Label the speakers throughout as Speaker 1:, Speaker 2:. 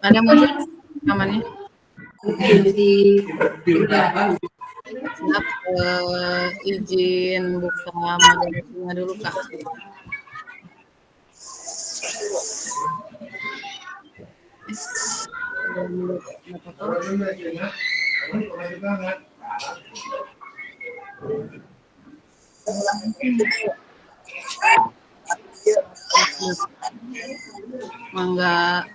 Speaker 1: Ada muncul namanya? Siap, izin buka moderasinya dulu Kak. Mangga.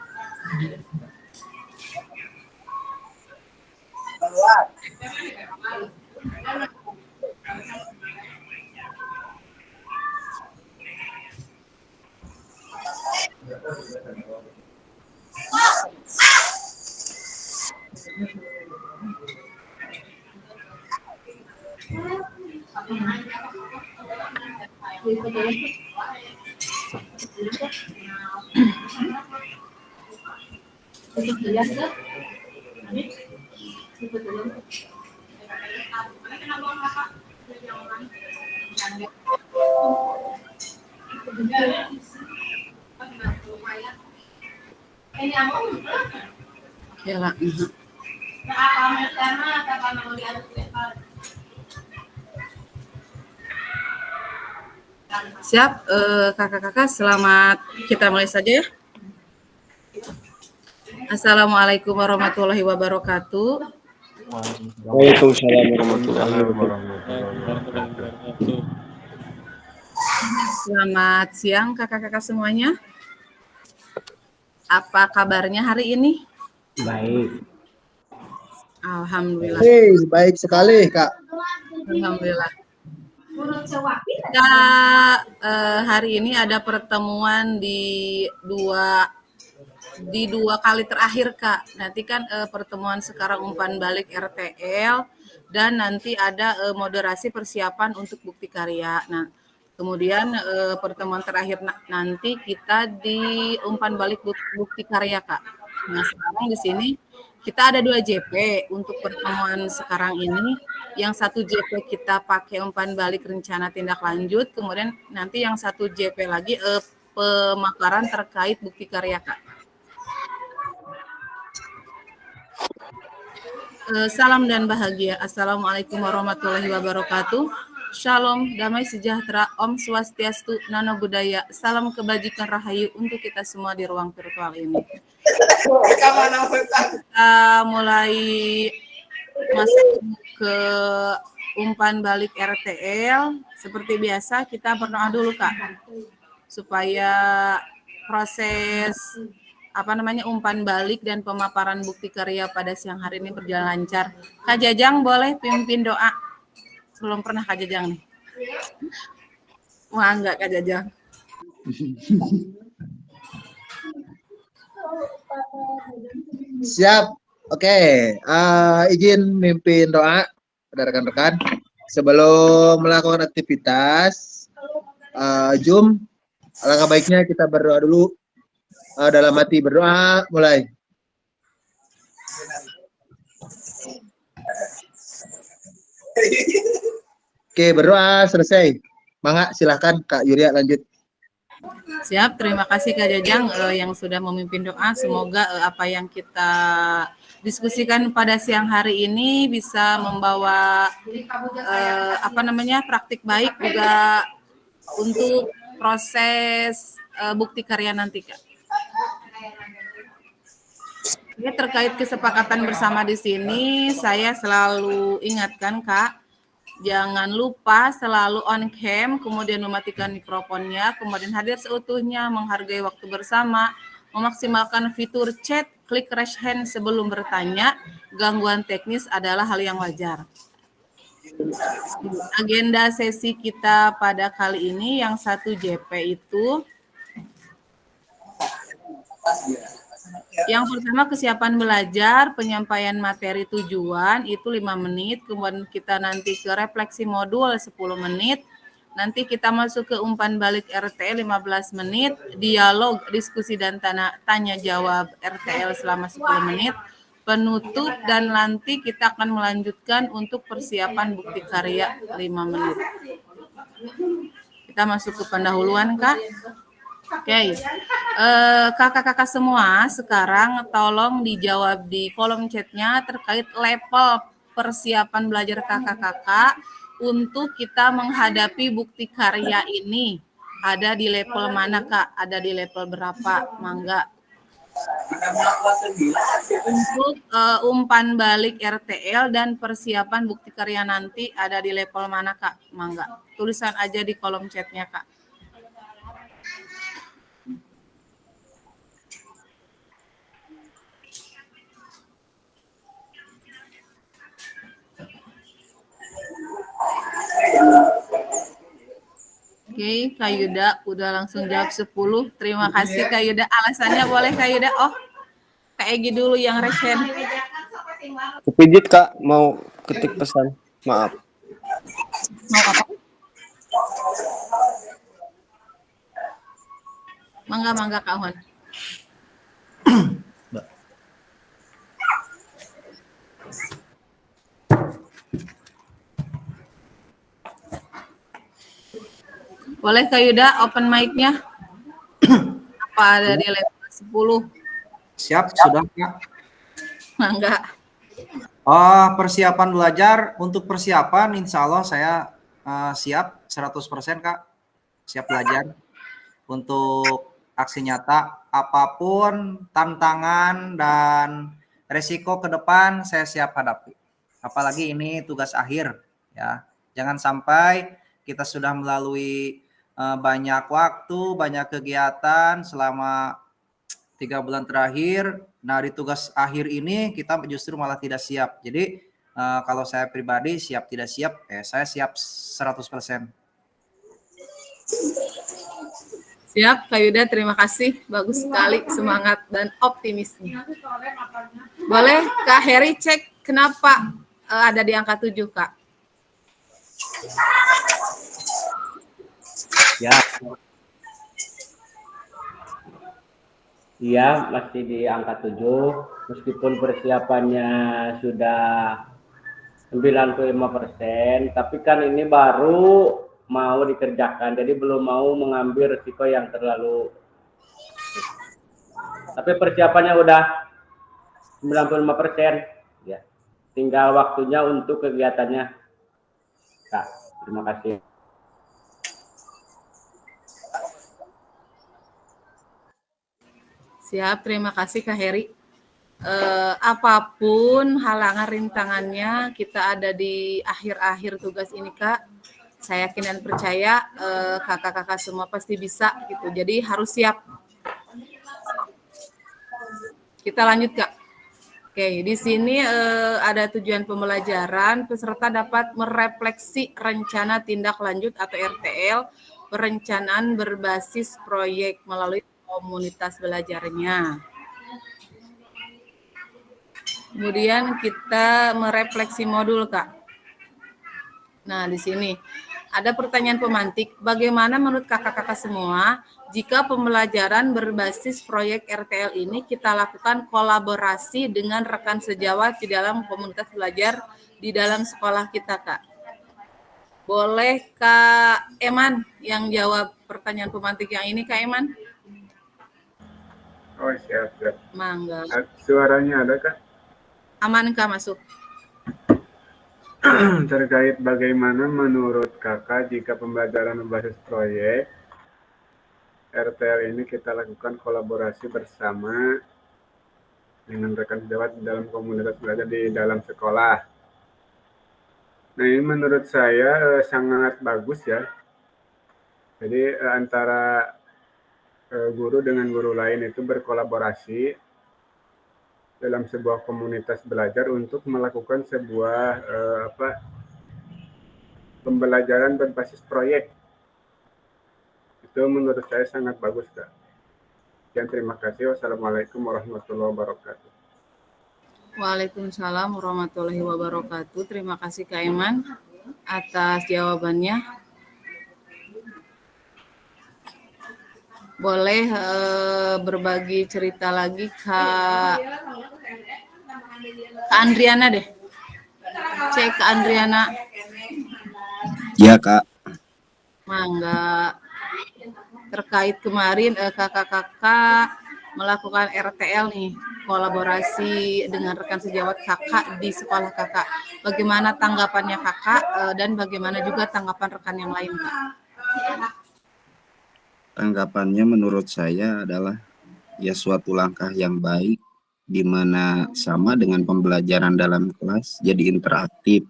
Speaker 1: Ya lah. Siap, kakak-kakak, selamat, kita mulai saja ya. Assalamualaikum warahmatullahi wabarakatuh.
Speaker 2: Waalaikumsalam warahmatullahi wabarakatuh.
Speaker 1: Selamat siang kakak-kakak semuanya. Apa kabarnya hari ini?
Speaker 2: Baik.
Speaker 1: Alhamdulillah.
Speaker 3: Baik sekali Kak.
Speaker 1: Alhamdulillah. Kita hari ini ada pertemuan di dua kali terakhir Kak. Nanti kan pertemuan sekarang umpan balik RTL dan nanti ada moderasi persiapan untuk bukti karya. Nah, kemudian pertemuan terakhir nanti kita di umpan balik bukti karya Kak. Nah, sekarang di sini kita ada 2 JP untuk pertemuan sekarang ini. Yang satu JP kita pakai umpan balik rencana tindak lanjut, kemudian nanti yang satu JP lagi pemaparan terkait bukti karya Kak. Salam dan bahagia. Assalamualaikum warahmatullahi wabarakatuh. Shalom, damai sejahtera, Om Swastiastu, Namo Buddhaya. Salam kebajikan rahayu untuk kita semua di ruang virtual ini. Kita mulai masuk ke umpan balik RTL. Seperti biasa kita berdoa dulu Kak, supaya proses umpan balik dan pemaparan bukti karya pada siang hari ini berjalan lancar. Kak Jajang boleh pimpin doa? Belum pernah Kak Jajang nih. Wah enggak Kak Jajang.
Speaker 3: Siap. Oke. Izin mimpin doa pada rekan-rekan. Sebelum melakukan aktivitas Zoom, alangkah baiknya kita berdoa dulu. Dalam hati berdoa, mulai. Oke, berdoa selesai. Mangga, silahkan Kak Yuria lanjut.
Speaker 1: Siap, terima kasih Kak Jajang yang sudah memimpin doa. Semoga apa yang kita diskusikan pada siang hari ini bisa membawa praktik baik juga untuk proses bukti karya nanti Kak. Ini terkait kesepakatan bersama di sini, saya selalu ingatkan Kak, jangan lupa selalu on cam, kemudian mematikan mikrofonnya, kemudian hadir seutuhnya, menghargai waktu bersama, memaksimalkan fitur chat, klik raise hand sebelum bertanya. Gangguan teknis adalah hal yang wajar. Agenda sesi kita pada kali ini yang satu JP itu, yang pertama kesiapan belajar, penyampaian materi tujuan itu 5 menit, kemudian kita nanti ke refleksi modul 10 menit, nanti kita masuk ke umpan balik RTL 15 menit, dialog, diskusi dan tanya jawab RTL selama 10 menit, penutup dan nanti kita akan melanjutkan untuk persiapan bukti karya 5 menit. Kita masuk ke pendahuluan Kak. Oke, kakak-kakak semua sekarang tolong dijawab di kolom chatnya terkait level persiapan belajar kakak-kakak untuk kita menghadapi bukti karya ini. Ada di level mana Kak? Ada di level berapa? Mangga. Untuk umpan balik RTL dan persiapan bukti karya nanti ada di level mana Kak? Mangga. Tulisan aja di kolom chatnya Kak. Oke, Kak Yuda udah langsung jawab 10. Terima kasih Kak Yuda. Alasannya boleh Kak Yuda? Oh, Kak Egi dulu yang resen.
Speaker 4: Kepijit Kak, mau ketik pesan. Maaf.
Speaker 1: Mau apa? Mangga Kak Hon. Boleh Kak Yuda open mic-nya? Apa ada di level 10?
Speaker 5: Siap, sudah Kak.
Speaker 1: Mangga.
Speaker 5: Persiapan belajar, untuk persiapan insya Allah saya siap 100% Kak. Siap belajar. Untuk aksi nyata, apapun tantangan dan resiko ke depan saya siap hadapi. Apalagi ini tugas akhir ya. Jangan sampai kita sudah melalui banyak waktu, banyak kegiatan selama 3 bulan terakhir. Nah, di tugas akhir ini kita justru malah tidak siap. Jadi kalau saya pribadi siap tidak siap, saya siap 100%.
Speaker 1: Siap Kak Yuda, terima kasih. Bagus sekali semangat dan optimisnya. Boleh Kak Heri cek kenapa ada di angka 7 Kak?
Speaker 2: Ya. Iya, masih di angka 7. Meskipun persiapannya sudah 95%, tapi kan ini baru mau dikerjakan, jadi belum mau mengambil risiko yang terlalu. Tapi persiapannya udah 95%, ya. Tinggal waktunya untuk kegiatannya. Kak, terima kasih.
Speaker 1: Siap, terima kasih Kak Heri. Apapun halangan rintangannya, kita ada di akhir-akhir tugas ini Kak. Saya yakin dan percaya kakak-kakak semua pasti bisa gitu. Jadi harus siap. Kita lanjut Kak. Oke, di sini ada tujuan pembelajaran. Peserta dapat merefleksi rencana tindak lanjut atau RTL, perencanaan berbasis proyek melalui komunitas belajarnya. Kemudian kita merefleksi modul, Kak. Nah, di sini ada pertanyaan pemantik. Bagaimana menurut kakak-kakak semua jika pembelajaran berbasis proyek RTL ini kita lakukan kolaborasi dengan rekan sejawat di dalam komunitas belajar di dalam sekolah kita, Kak? Boleh Kak Eman yang jawab pertanyaan pemantik yang ini, Kak Eman?
Speaker 6: Oh, siap.
Speaker 1: Mangga.
Speaker 6: Suaranya ada, Kak?
Speaker 1: Aman, Kak, masuk.
Speaker 6: Terkait bagaimana menurut Kakak jika pembelajaran berbasis proyek RTL ini kita lakukan kolaborasi bersama dengan rekan sejawat dalam komunitas belajar di dalam sekolah. Nah, ini menurut saya sangat bagus ya. Jadi antara guru dengan guru lain itu berkolaborasi dalam sebuah komunitas belajar untuk melakukan sebuah pembelajaran berbasis proyek. Itu menurut saya sangat bagus, Kak. Dan terima kasih. Wassalamualaikum warahmatullahi wabarakatuh.
Speaker 1: Waalaikumsalam warahmatullahi wabarakatuh. Terima kasih Kak Eman atas jawabannya. Boleh berbagi cerita lagi Kak Andriana deh. Cek Kak Andriana.
Speaker 4: Iya, Kak.
Speaker 1: Mangga. terkait kemarin kakak-kakak melakukan RTL nih, kolaborasi dengan rekan sejawat kakak di sekolah kakak. Bagaimana tanggapannya kakak dan bagaimana juga tanggapan rekan yang lain, Kak?
Speaker 7: Tanggapannya menurut saya adalah ya suatu langkah yang baik, di mana sama dengan pembelajaran dalam kelas jadi interaktif.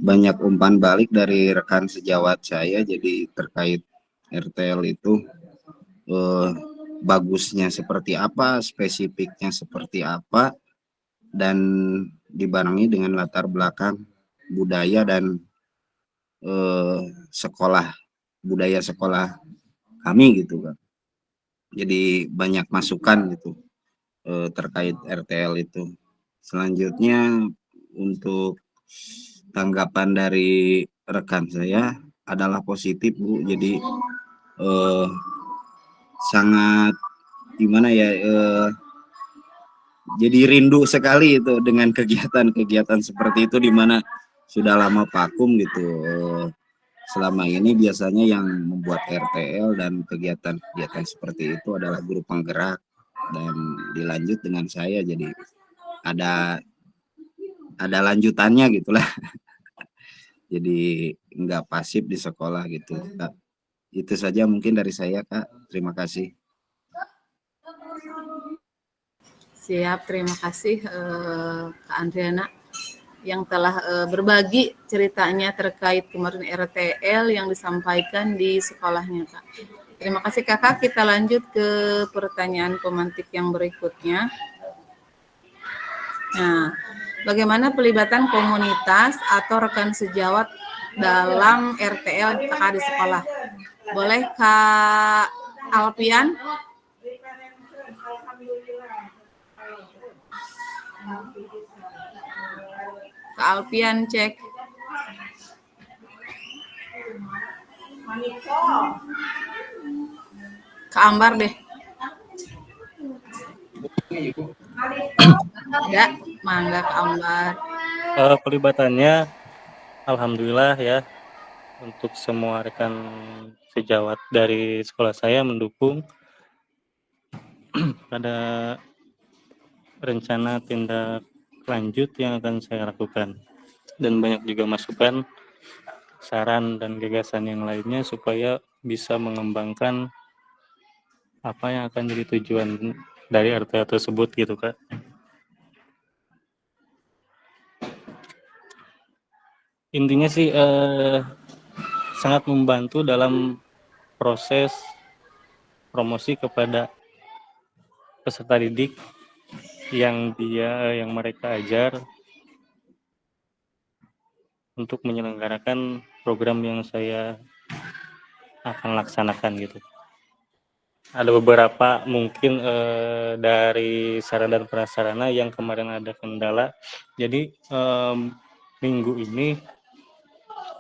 Speaker 7: Banyak umpan balik dari rekan sejawat saya, jadi terkait RTL itu bagusnya seperti apa, spesifiknya seperti apa, dan dibarengi dengan latar belakang budaya dan sekolah, budaya sekolah kami gitu kan. Jadi banyak masukan gitu terkait RTL itu. Selanjutnya untuk tanggapan dari rekan saya adalah positif, Bu. Jadi sangat gimana ya, jadi rindu sekali itu dengan kegiatan-kegiatan seperti itu, di mana sudah lama vakum gitu. Selama ini biasanya yang membuat RTL dan kegiatan-kegiatan seperti itu adalah guru penggerak, dan dilanjut dengan saya, jadi ada lanjutannya gitulah. Jadi nggak pasif di sekolah gitu, Kak. Itu saja mungkin dari saya, Kak. Terima kasih.
Speaker 1: Siap, terima kasih Kak Andriana yang telah berbagi ceritanya terkait kemarin RTL yang disampaikan di sekolahnya, Kak. Terima kasih Kakak. Kita lanjut ke pertanyaan pemantik yang berikutnya. Nah, bagaimana pelibatan komunitas atau rekan sejawat dalam RTL Kakak di sekolah? Boleh Kak Alpian? Kak Alpian cek. Kak Ambar deh. Ada, mangga Kak Ambar.
Speaker 8: Pelibatannya alhamdulillah ya, untuk semua rekan sejawat dari sekolah saya mendukung pada rencana tindak lanjut yang akan saya lakukan, dan banyak juga masukan, saran dan gagasan yang lainnya supaya bisa mengembangkan apa yang akan jadi tujuan dari RTL tersebut gitu, Kak. Intinya sih sangat membantu dalam proses promosi kepada peserta didik yang mereka ajar untuk menyelenggarakan program yang saya akan laksanakan gitu. Ada beberapa mungkin dari sarana dan prasarana yang kemarin ada kendala, jadi minggu ini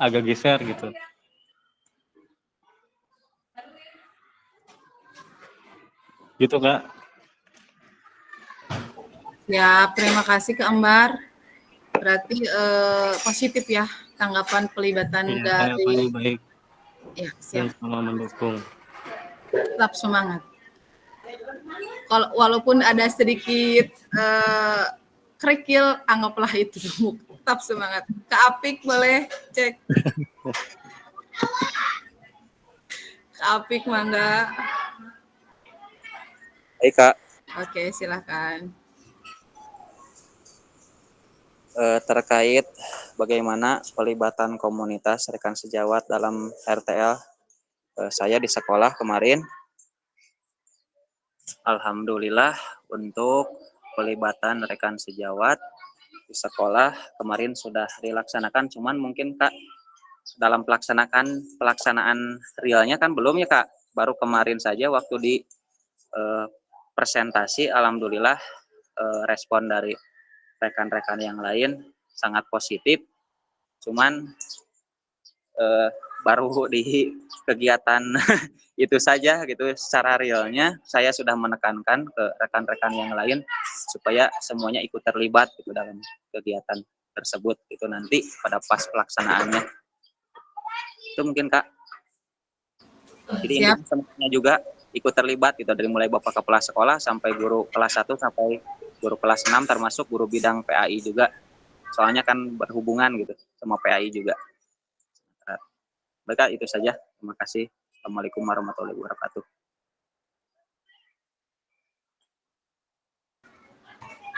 Speaker 8: agak geser gitu. Gitu, Kak.
Speaker 1: Ya, terima kasih Kak Ambar. Berarti positif ya tanggapan pelibatan
Speaker 8: Ya,
Speaker 1: dari.
Speaker 8: tanggapannya baik.
Speaker 1: Ya,
Speaker 8: Dan
Speaker 1: siap.
Speaker 8: sama mendukung.
Speaker 1: Tetap semangat. Kalau walaupun ada sedikit kerikil, anggaplah itu tetap semangat. Kak Apik boleh cek. Kak Apik mangga.
Speaker 9: Hai Kak,
Speaker 1: Oke, silakan.
Speaker 9: terkait bagaimana pelibatan komunitas rekan sejawat dalam RTL saya di sekolah kemarin. Alhamdulillah untuk pelibatan rekan sejawat di sekolah kemarin sudah dilaksanakan, cuman mungkin Kak dalam pelaksanaan realnya kan belum ya Kak, baru kemarin saja waktu di presentasi. Alhamdulillah respon dari rekan-rekan yang lain sangat positif, cuman baru di kegiatan itu saja gitu. Secara realnya saya sudah menekankan ke rekan-rekan yang lain supaya semuanya ikut terlibat gitu dalam kegiatan tersebut itu nanti pada pas pelaksanaannya. Itu mungkin Kak. Jadi
Speaker 1: Siap.
Speaker 9: intinya semuanya juga ikut terlibat gitu, dari mulai Bapak Kepala Sekolah sampai guru kelas 1 sampai guru kelas 6 termasuk guru bidang PAI juga. Soalnya kan berhubungan gitu sama PAI juga. Baik, itu saja. Terima kasih. Assalamualaikum warahmatullahi wabarakatuh.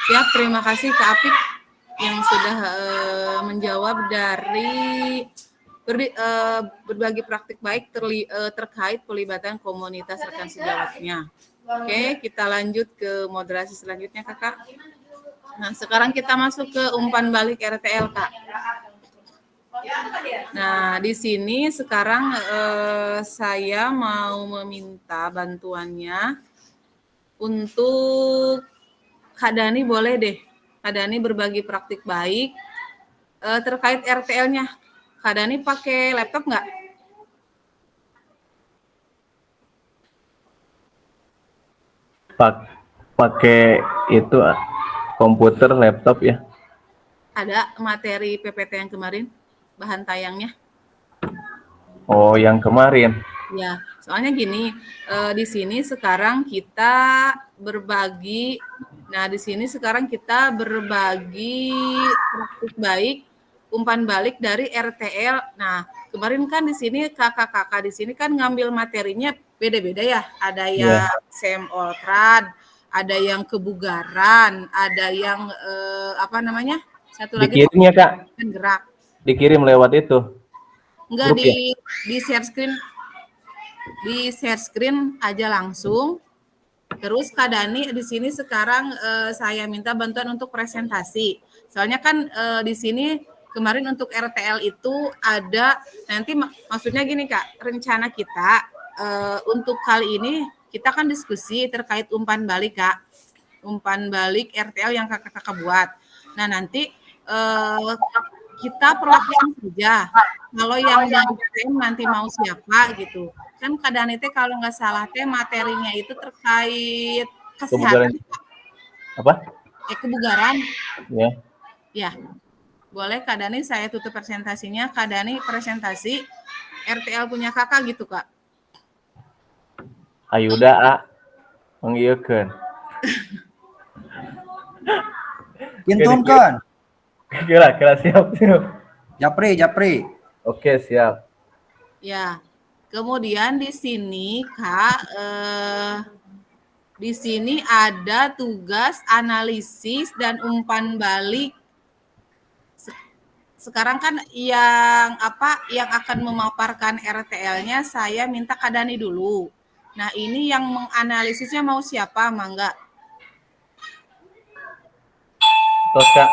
Speaker 1: Siap, terima kasih Kak Apik yang sudah menjawab dari berbagi praktik baik terkait pelibatan komunitas rekan sejawatnya. Oke, kita lanjut ke moderasi selanjutnya Kakak. Nah, sekarang kita masuk ke umpan balik RTL Kak. Nah, di sini sekarang saya mau meminta bantuannya untuk Kak Dani, boleh deh. Kak Dani berbagi praktik baik terkait RTL-nya. Kak Dani pakai laptop nggak?
Speaker 10: Pakai itu komputer, laptop ya.
Speaker 1: Ada materi PPT yang kemarin, bahan tayangnya.
Speaker 10: Oh, yang kemarin.
Speaker 1: Ya, soalnya gini, di sini sekarang kita berbagi. Nah, di sini sekarang kita berbagi praktik baik umpan balik dari RTL. Nah, kemarin kan di sini kakak-kakak di sini kan ngambil materinya beda-beda ya. Ada yang SEM Oltrad, ada yang kebugaran, ada yang apa namanya? Satu lagi
Speaker 10: Dikirim ya Kak?
Speaker 1: gerak.
Speaker 10: Dikirim lewat itu?
Speaker 1: Enggak,
Speaker 10: Grup ya?
Speaker 1: di share screen. Di share screen aja langsung. Terus Kak Dani di sini sekarang saya minta bantuan untuk presentasi. Soalnya kan di sini kemarin untuk RTL itu ada nanti maksudnya gini Kak, rencana kita untuk kali ini kita kan diskusi terkait umpan balik Kak. Umpan balik RTL yang kakak-kakak buat. Nah, nanti kita perlakukan saja. Kalau yang nanti mau siapa gitu. Kan Kak Dani teh kalau nggak salah teh materinya itu terkait kesehatan.
Speaker 10: Apa?
Speaker 1: Kebugaran.
Speaker 10: Ya.
Speaker 1: Ya. Boleh Kak Dani saya tutup presentasinya. Kak Dani presentasi RTL punya kakak gitu Kak.
Speaker 10: Ayuda mengieukeun.
Speaker 5: Pintunkeun.
Speaker 10: Kira siap.
Speaker 5: Japri.
Speaker 10: Oke, siap.
Speaker 1: Ya. Kemudian di sini Kak, di sini ada tugas analisis dan umpan balik. Sekarang kan yang akan memaparkan RTL-nya saya minta Kak Dani dulu. Nah, ini yang menganalisisnya mau siapa, Mangga?
Speaker 10: Terus Kak.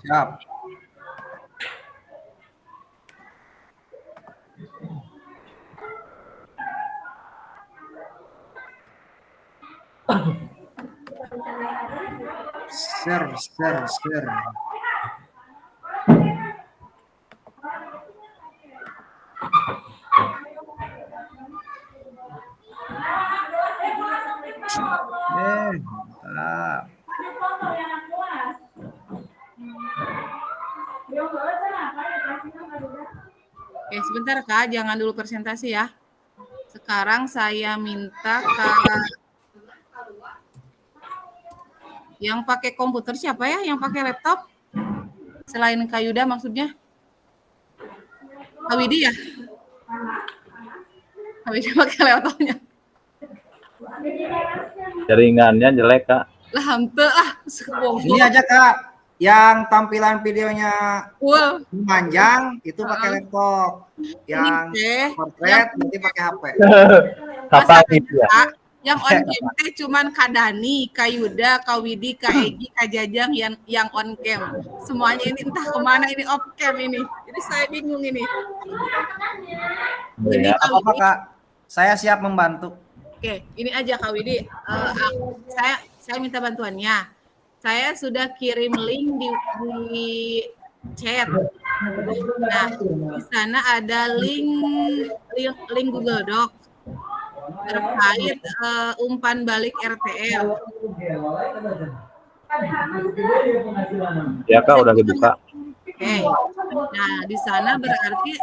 Speaker 5: Siap. Share. Mantap.
Speaker 1: Oke, sebentar Kak, jangan dulu presentasi ya. Sekarang saya minta Kak yang pakai komputer siapa ya? Yang pakai laptop? Selain Kak Yuda maksudnya? Kak Widi ya? Kak Widi pakai laptopnya.
Speaker 10: Jaringannya jelek Kak.
Speaker 1: Lah henteu ah.
Speaker 5: Ini aja Kak, yang tampilan videonya panjang itu pakai laptop. Yang portrait nanti pakai HP.
Speaker 10: Kapan gitu ya?
Speaker 1: Yang on cam teh cuman Kak Dani, Kak Yuda, Kak Widi, Kak Egi, Kak Jajang yang on cam. Semuanya ini entah kemana ini off cam ini. Jadi saya bingung ini.
Speaker 5: Ini apa Kak? Saya siap membantu.
Speaker 1: Oke, ini aja Kak Widi. Saya minta bantuannya. Saya sudah kirim link di chat. Nah, di sana ada link Google Doc terkait umpan balik RTL.
Speaker 10: Ya Kak, udah dibuka.
Speaker 1: Oke. Nah, di sana berarti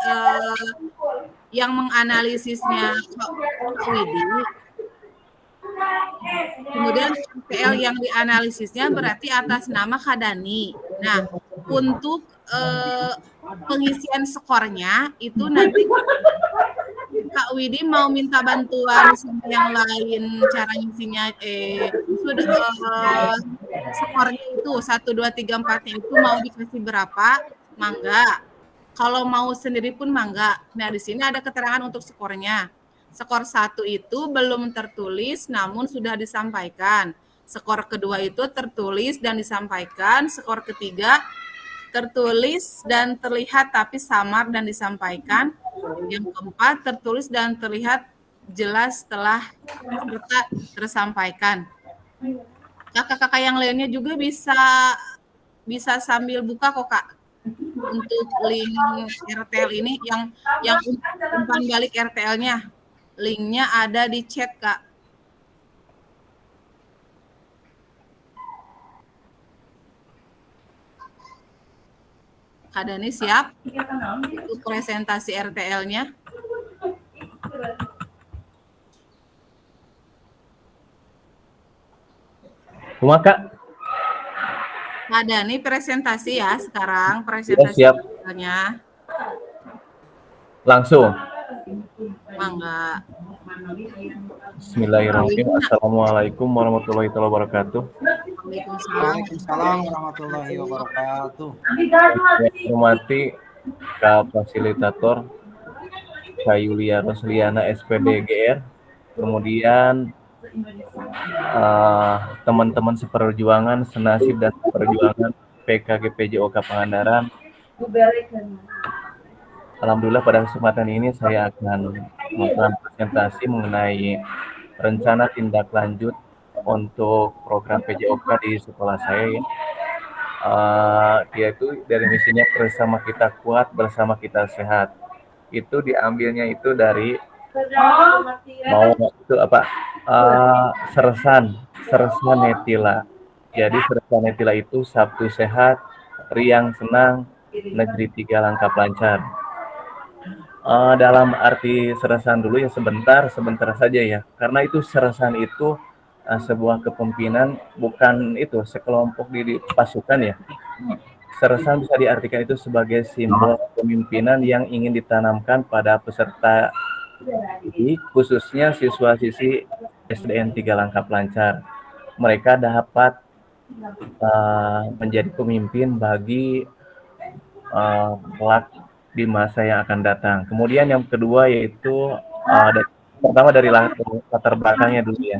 Speaker 1: yang menganalisisnya Kak Widi, kemudian RTL yang dianalisisnya berarti atas nama Kak Dani. Nah, untuk pengisian skornya itu nanti Kak Widi mau minta bantuan sama yang lain cara ngisinya skornya itu 1 2 3 4-nya itu mau dikasih berapa? Mangga. Kalau mau sendiri pun mangga. Nah, di sini ada keterangan untuk skornya. Skor 1 itu belum tertulis namun sudah disampaikan. Skor kedua itu tertulis dan disampaikan. Skor ketiga tertulis dan terlihat tapi samar dan disampaikan. Yang keempat tertulis dan terlihat jelas setelah serta tersampaikan. Kakak-kakak yang lainnya juga bisa sambil buka kok Kak untuk link RTL ini yang umpan balik RTL-nya. Linknya ada di chat Kak. Kak Dani siap untuk presentasi RTL-nya?
Speaker 10: Cuma Kak,
Speaker 1: Kak Dani presentasi ya sekarang, presentasi
Speaker 10: siap.
Speaker 1: RTL-nya.
Speaker 10: Langsung.
Speaker 1: Mangga.
Speaker 10: Bismillahirrahmanirrahim. Assalamualaikum warahmatullahi wabarakatuh.
Speaker 5: Waalaikumsalam warahmatullahi wabarakatuh.
Speaker 10: Saya hormati Kak Fasilitator Kak Yulia Rosliana SPD GR, kemudian teman-teman seperjuangan senasib dan seperjuangan PKG PJOK Pangandaran. Alhamdulillah pada kesempatan ini saya akan melakukan presentasi mengenai rencana tindak lanjut untuk program PJOK di sekolah saya ya. Yaitu dari misinya bersama kita kuat, bersama kita sehat. Itu diambilnya itu dari Sersan Netila. Jadi Sersan Netila itu Sabtu sehat, Riang senang, Negeri 3 langkah lancar. Dalam arti Sersan dulu ya sebentar saja ya, karena itu Sersan itu sebuah kepemimpinan, bukan itu sekelompok di pasukan ya. Sersan bisa diartikan itu sebagai simbol kepemimpinan yang ingin ditanamkan pada peserta didik, khususnya siswa-siswi SDN 3 langkah lancar. Mereka dapat menjadi pemimpin bagi kelak di masa yang akan datang. Kemudian yang kedua yaitu pertama dari latar belakangnya dulu ya.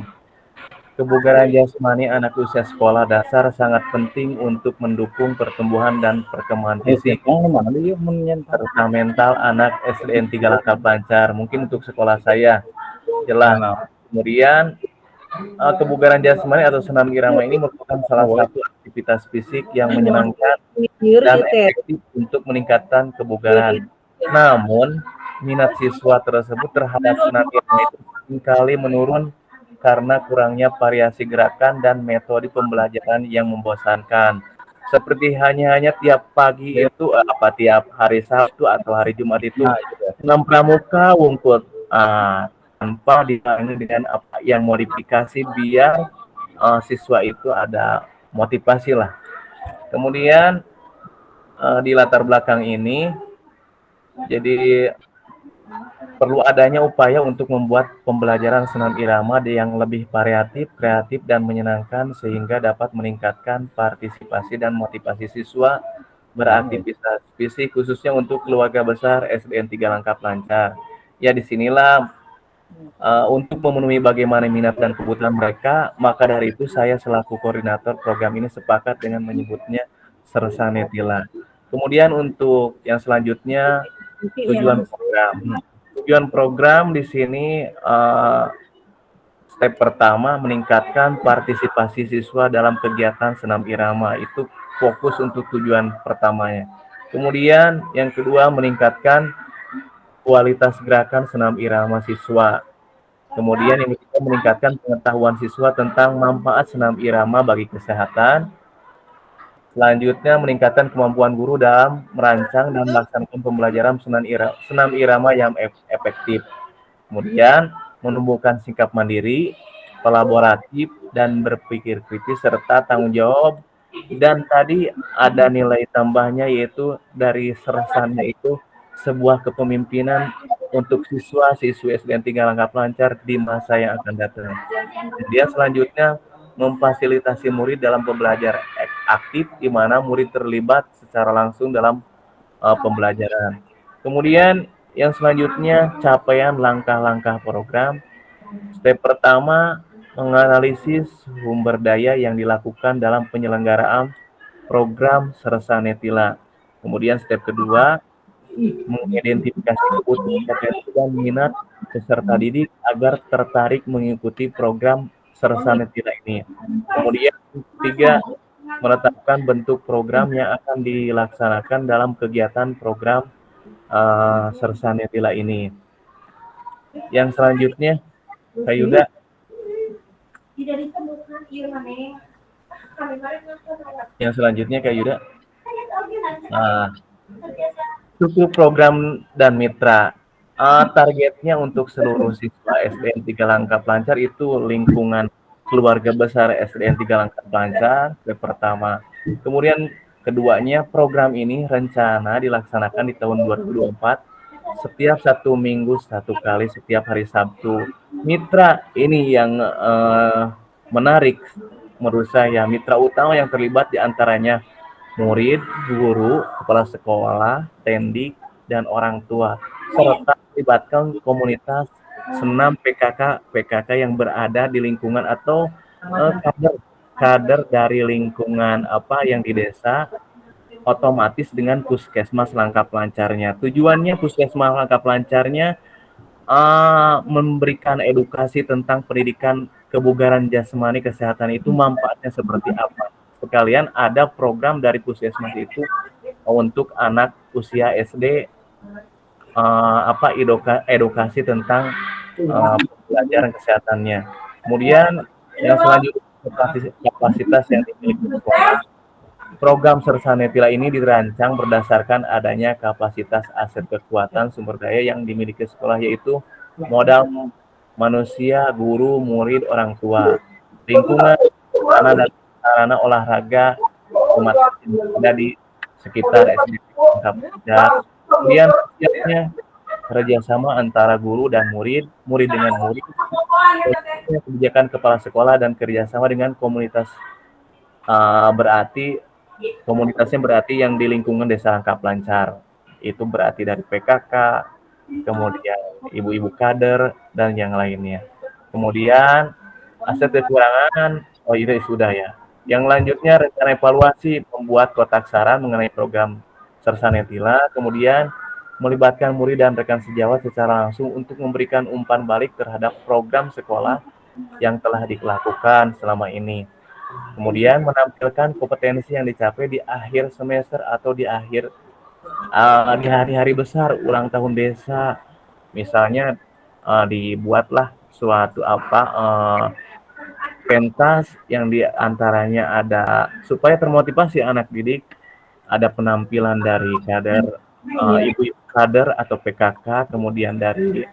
Speaker 10: Kebugaran jasmani anak usia sekolah dasar sangat penting untuk mendukung pertumbuhan dan perkembangan fisik serta mental anak SDN 3 langkah lancar. Mungkin untuk sekolah saya jelas. Kemudian kebugaran jasmani atau senam irama ini merupakan salah satu aktivitas fisik yang menyenangkan dan efektif untuk meningkatkan kebugaran. Namun, minat siswa tersebut terhadap senam irama itu seringkali menurun karena kurangnya variasi gerakan dan metode pembelajaran yang membosankan. Seperti hanya tiap pagi itu tiap hari Sabtu atau hari Jumat itu senam pramuka wungkul tanpa dibarengi dengan yang modifikasi biar siswa itu ada motivasi lah. Kemudian di latar belakang ini jadi perlu adanya upaya untuk membuat pembelajaran senam irama yang lebih variatif, kreatif, dan menyenangkan sehingga dapat meningkatkan partisipasi dan motivasi siswa beraktivitas fisik khususnya untuk keluarga besar SDN 3 langkah lancar. Ya disinilah untuk memenuhi bagaimana minat dan kebutuhan mereka, maka dari itu saya selaku koordinator program ini sepakat dengan menyebutnya Sersan Netila. Kemudian untuk yang selanjutnya tujuan program. Tujuan program di sini step pertama meningkatkan partisipasi siswa dalam kegiatan senam irama, itu fokus untuk tujuan pertamanya. Kemudian yang kedua meningkatkan kualitas gerakan senam irama siswa. Kemudian yang ketiga meningkatkan pengetahuan siswa tentang manfaat senam irama bagi kesehatan. Selanjutnya, meningkatkan kemampuan guru dalam merancang dan melaksanakan pembelajaran senam irama yang efektif. Kemudian, menumbuhkan sikap mandiri, kolaboratif, dan berpikir kritis serta tanggung jawab. Dan tadi ada nilai tambahnya, yaitu dari sersannya itu sebuah kepemimpinan untuk siswa-siswi SDN 3 Langkah Pelancar di masa yang akan datang. Kemudian selanjutnya, memfasilitasi murid dalam pembelajaran aktif, di mana murid terlibat secara langsung dalam pembelajaran. Kemudian yang selanjutnya, capaian langkah-langkah program. Step pertama, menganalisis sumber daya yang dilakukan dalam penyelenggaraan program Sersanetila. Kemudian step kedua, mengidentifikasi kebutuhan potensi dan minat peserta didik agar tertarik mengikuti program Sersanetila ini. Kemudian ketiga, menetapkan bentuk program yang akan dilaksanakan dalam kegiatan program Sersanetila ini. Yang selanjutnya, Kak Yuda. Yang selanjutnya, Kak Yuda. Struktur program dan mitra. Targetnya untuk seluruh siswa SDN 3 Langkah Pelancar itu lingkungan keluarga besar SDN 3 Langkah Pelancar, yang pertama. Kemudian keduanya, program ini rencana dilaksanakan di tahun 2024, setiap 1 minggu 1 kali setiap hari Sabtu. Mitra ini yang menarik menurut saya. Mitra utama yang terlibat diantaranya murid, guru, kepala sekolah, tendik, dan orang tua, serta melibatkan komunitas senam PKK yang berada di lingkungan atau kader dari lingkungan yang di desa, otomatis dengan Puskesmas Langkah Pelancarnya. Tujuannya Puskesmas Langkah Pelancarnya memberikan edukasi tentang pendidikan kebugaran jasmani, kesehatan itu manfaatnya seperti apa. Sekalian ada program dari Puskesmas itu untuk anak usia SD, edukasi tentang pelajaran kesehatannya. Kemudian yang selanjutnya, kapasitas yang dimiliki sekolah. Program Sersanetila ini dirancang berdasarkan adanya kapasitas aset kekuatan sumber daya yang dimiliki sekolah, yaitu modal manusia, guru, murid, orang tua, lingkungan, sarana olahraga, umat yang ada di sekitar SDN 3 Pelancar. Kemudian siapnya kerjasama antara guru dan murid dengan murid, kebijakan kepala sekolah, dan kerjasama dengan komunitas, komunitasnya berarti yang di lingkungan Desa Langkah Pelancar. Itu berarti dari PKK, kemudian ibu-ibu kader, dan yang lainnya. Kemudian aset kekurangan, itu sudah ya. Yang lanjutnya, rencana evaluasi, membuat kotak saran mengenai program Sersanetila, kemudian melibatkan murid dan rekan sejawat secara langsung untuk memberikan umpan balik terhadap program sekolah yang telah dilakukan selama ini. Kemudian menampilkan kompetensi yang dicapai di akhir semester atau di akhir di hari-hari besar ulang tahun desa. Misalnya dibuatlah suatu pentas yang diantaranya ada, supaya termotivasi anak didik, ada penampilan dari kader, ibu-ibu kader atau PKK, kemudian dari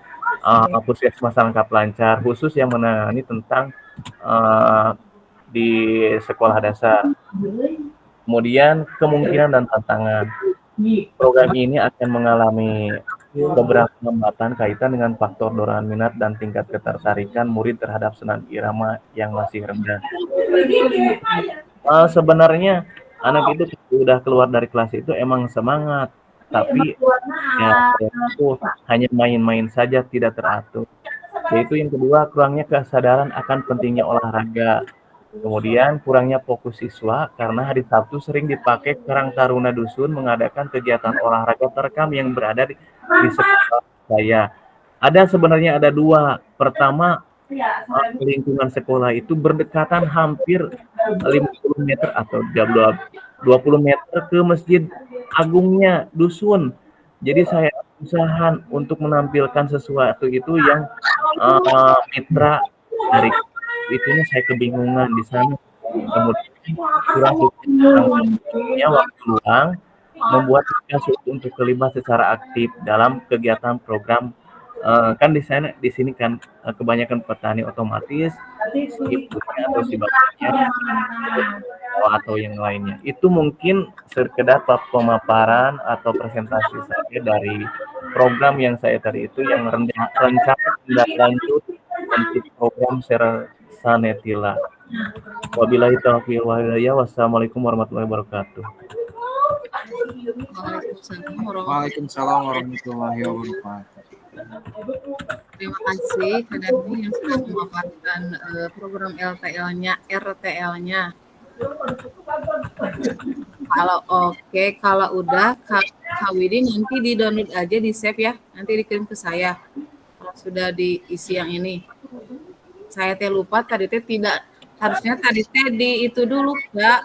Speaker 10: Puskesmas Langkah Pelancar khusus yang menangani tentang di sekolah dasar. Kemudian kemungkinan dan tantangan. Program ini akan mengalami beberapa hambatan kaitan dengan faktor dorongan minat dan tingkat ketertarikan murid terhadap senam irama yang masih rendah. Sebenarnya anak itu sudah keluar dari kelas itu emang semangat, tapi ya itu hanya main-main saja, tidak teratur. Yaitu yang kedua, kurangnya kesadaran akan pentingnya olahraga. Kemudian kurangnya fokus siswa karena hari Sabtu sering dipakai Karang Taruna Dusun mengadakan kegiatan olahraga terekam yang berada di sekolah saya. Sebenarnya ada dua. Pertama, lingkungan sekolah itu berdekatan hampir 50 meter atau 20 meter ke Masjid Agungnya Dusun. Jadi saya usahakan untuk menampilkan sesuatu itu yang mitra dari itunya, saya kebingungan di sana. Kemudian punya waktu luang membuat mereka untuk terlibat secara aktif dalam kegiatan program. Kan di sini kan kebanyakan petani otomatis si ibunya atau si bapaknya atau yang lainnya. Itu mungkin sekedar pemaparan atau presentasi saja dari program yang saya tadi itu yang rencana tindak lanjut untuk program Sersanetila. Wabillahi taufiq wal hidayah. Wassalamualaikum warahmatullahi wabarakatuh.
Speaker 5: Waalaikumsalam warahmatullahi wabarakatuh.
Speaker 1: Terima kasih Kak Darmi yang sudah memaparkan program RTL-nya. Kalau udah Kak Widi nanti di download aja, di save ya, nanti dikirim ke saya kalau sudah diisi yang ini. Saya lupa tadi tidak, harusnya tadi di itu dulu Kak,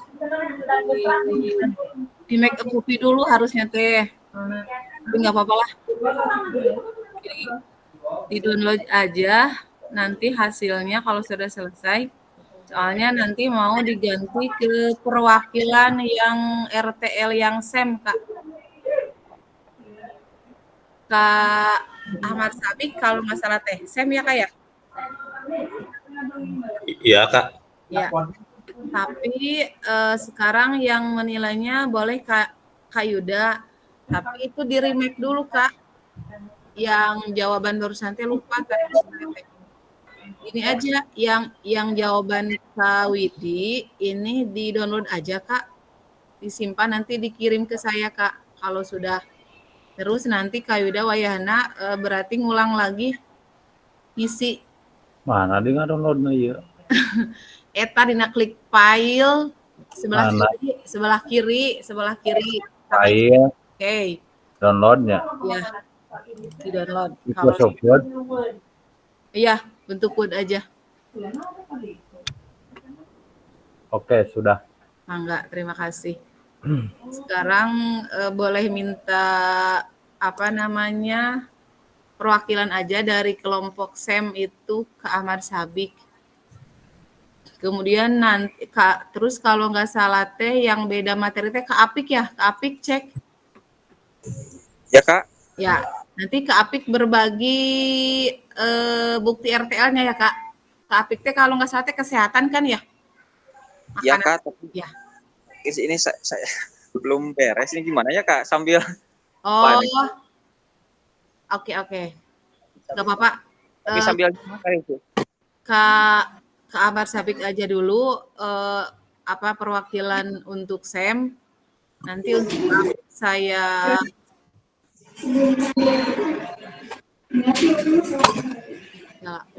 Speaker 1: di make a copy dulu harusnya tapi nggak apa-apa lah. Jadi di download aja, nanti hasilnya kalau sudah selesai, soalnya nanti mau diganti ke perwakilan yang RTL yang SEM Kak. Kak Ahmad Sabik kalau nggak salah SEM ya Kak ya?
Speaker 11: Iya Kak.
Speaker 1: Ya. Tapi sekarang yang menilainya boleh Kak Yuda, tapi itu di remake dulu Kak. Yang jawaban barusan lupa tadi. Ini aja yang jawaban Kak Widi ini di download aja Kak, disimpan nanti dikirim ke saya Kak. Kalau sudah terus nanti Kak Yuda Wayahana berarti ngulang lagi ngisi.
Speaker 10: Mana dia nggak downloadnya ya?
Speaker 1: Eta dina klik file sebelah kiri.
Speaker 10: File.
Speaker 1: Oke.
Speaker 10: Downloadnya.
Speaker 1: Ya. Di download.
Speaker 10: Microsoft Word.
Speaker 1: Iya, bentuk Word aja.
Speaker 10: Oke, sudah.
Speaker 1: Enggak, terima kasih. Sekarang boleh minta perwakilan aja dari kelompok SEM itu ke Ahmad Sabik. Kemudian nanti terus kalau nggak salah yang beda materi Kak Apik ya, Kak Apik cek.
Speaker 9: Ya Kak.
Speaker 1: Ya, nanti Kak Apik berbagi bukti RTL-nya ya Kak. Kak Apik kalau nggak salah kesehatan kan ya?
Speaker 9: Ya Kak.
Speaker 1: Ya.
Speaker 9: Ini saya belum beres ini gimana ya Kak sambil.
Speaker 1: Oh. Oke. Gak apa-apa.
Speaker 9: Sambil gimana itu?
Speaker 1: Kak Ahmad Sabik aja dulu perwakilan untuk SEM. Nanti untuk saya ya.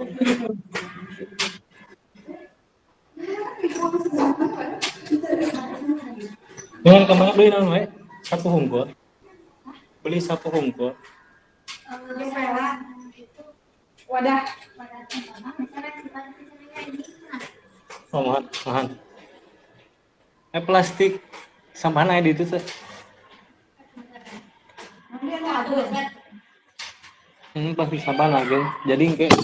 Speaker 8: Dengan kemana beli namanya? Satu hungkul. Beli satu hungkul.
Speaker 12: Wadah.
Speaker 8: Oh, mahan. Plastik sampah naik di itu tuh. Plastik sampah lagi. Jadi kayak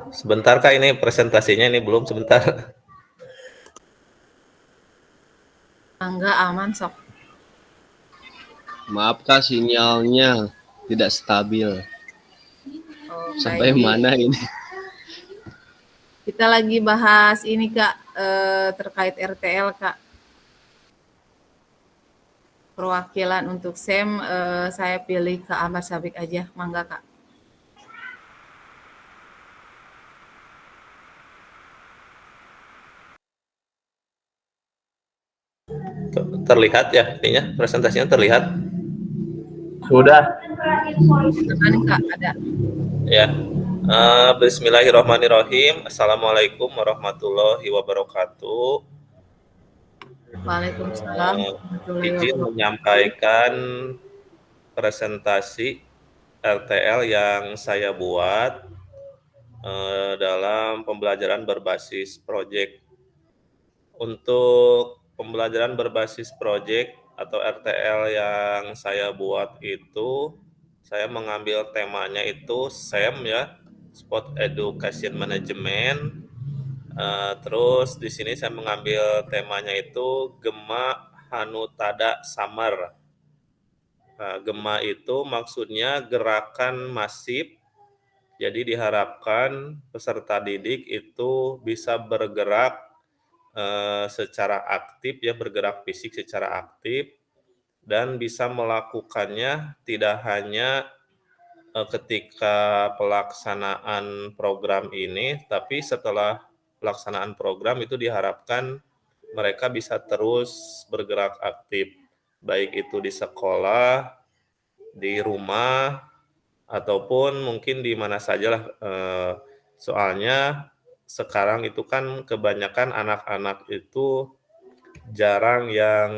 Speaker 11: Sebentar Kak, ini presentasinya ini belum sebentar.
Speaker 1: Enggak aman sok.
Speaker 4: Maaf Kak, sinyalnya tidak stabil. Sampai mana ini?
Speaker 1: Kita lagi bahas ini Kak, terkait RTL Kak. Perwakilan untuk SEM saya pilih Kak Ahmad Sabik aja, mangga Kak.
Speaker 11: Terlihat ya, ininya presentasinya terlihat.
Speaker 10: Sudah.
Speaker 1: Silakan Kak, ada.
Speaker 11: Ya. Bismillahirrahmanirrahim. Assalamualaikum warahmatullahi wabarakatuh.
Speaker 1: Waalaikumsalam warahmatullahi
Speaker 11: Izin
Speaker 1: wabarakatuh.
Speaker 11: menyampaikan presentasi RTL yang saya buat dalam pembelajaran berbasis proyek. Untuk pembelajaran berbasis proyek atau RTL yang saya buat itu, saya mengambil temanya itu SEM ya, Sport Education Management. Terus di sini saya mengambil temanya itu Gema Hanutada Summer. Gema itu maksudnya gerakan masif. Jadi diharapkan peserta didik itu bisa bergerak secara aktif ya, bergerak fisik secara aktif dan bisa melakukannya tidak hanya ketika pelaksanaan program ini, tapi setelah pelaksanaan program itu diharapkan mereka bisa terus bergerak aktif, baik itu di sekolah, di rumah, ataupun mungkin di mana sajalah. Soalnya sekarang itu kan kebanyakan anak-anak itu jarang yang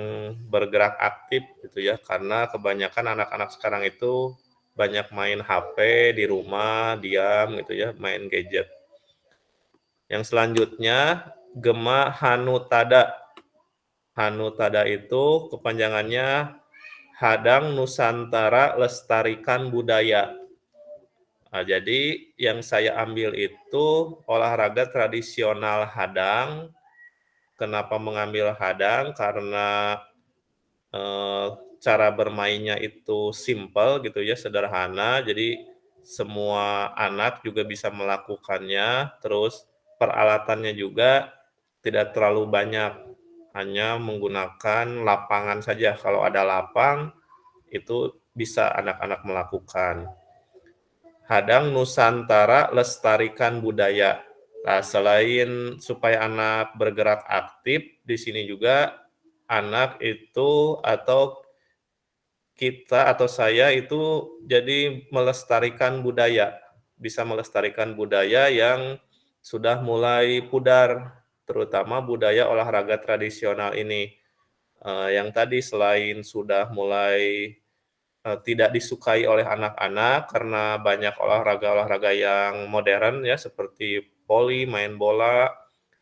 Speaker 11: bergerak aktif gitu ya, karena kebanyakan anak-anak sekarang itu banyak main HP di rumah, diam gitu ya, main gadget. Yang selanjutnya Gema Hanutada. Hanutada itu kepanjangannya Hadang Nusantara Lestarikan Budaya. Nah, jadi yang saya ambil itu olahraga tradisional Hadang. Kenapa mengambil Hadang? Karena cara bermainnya itu simple gitu ya, sederhana. Jadi semua anak juga bisa melakukannya. Terus peralatannya juga tidak terlalu banyak, hanya menggunakan lapangan saja. Kalau ada lapang itu bisa anak-anak melakukan. Hadang Nusantara Lestarikan Budaya. Nah, selain supaya anak bergerak aktif, di sini juga anak itu atau kita atau saya itu jadi melestarikan budaya, bisa melestarikan budaya yang sudah mulai pudar, terutama budaya olahraga tradisional ini. Yang tadi selain sudah mulai tidak disukai oleh anak-anak karena banyak olahraga-olahraga yang modern ya, seperti voli, main bola,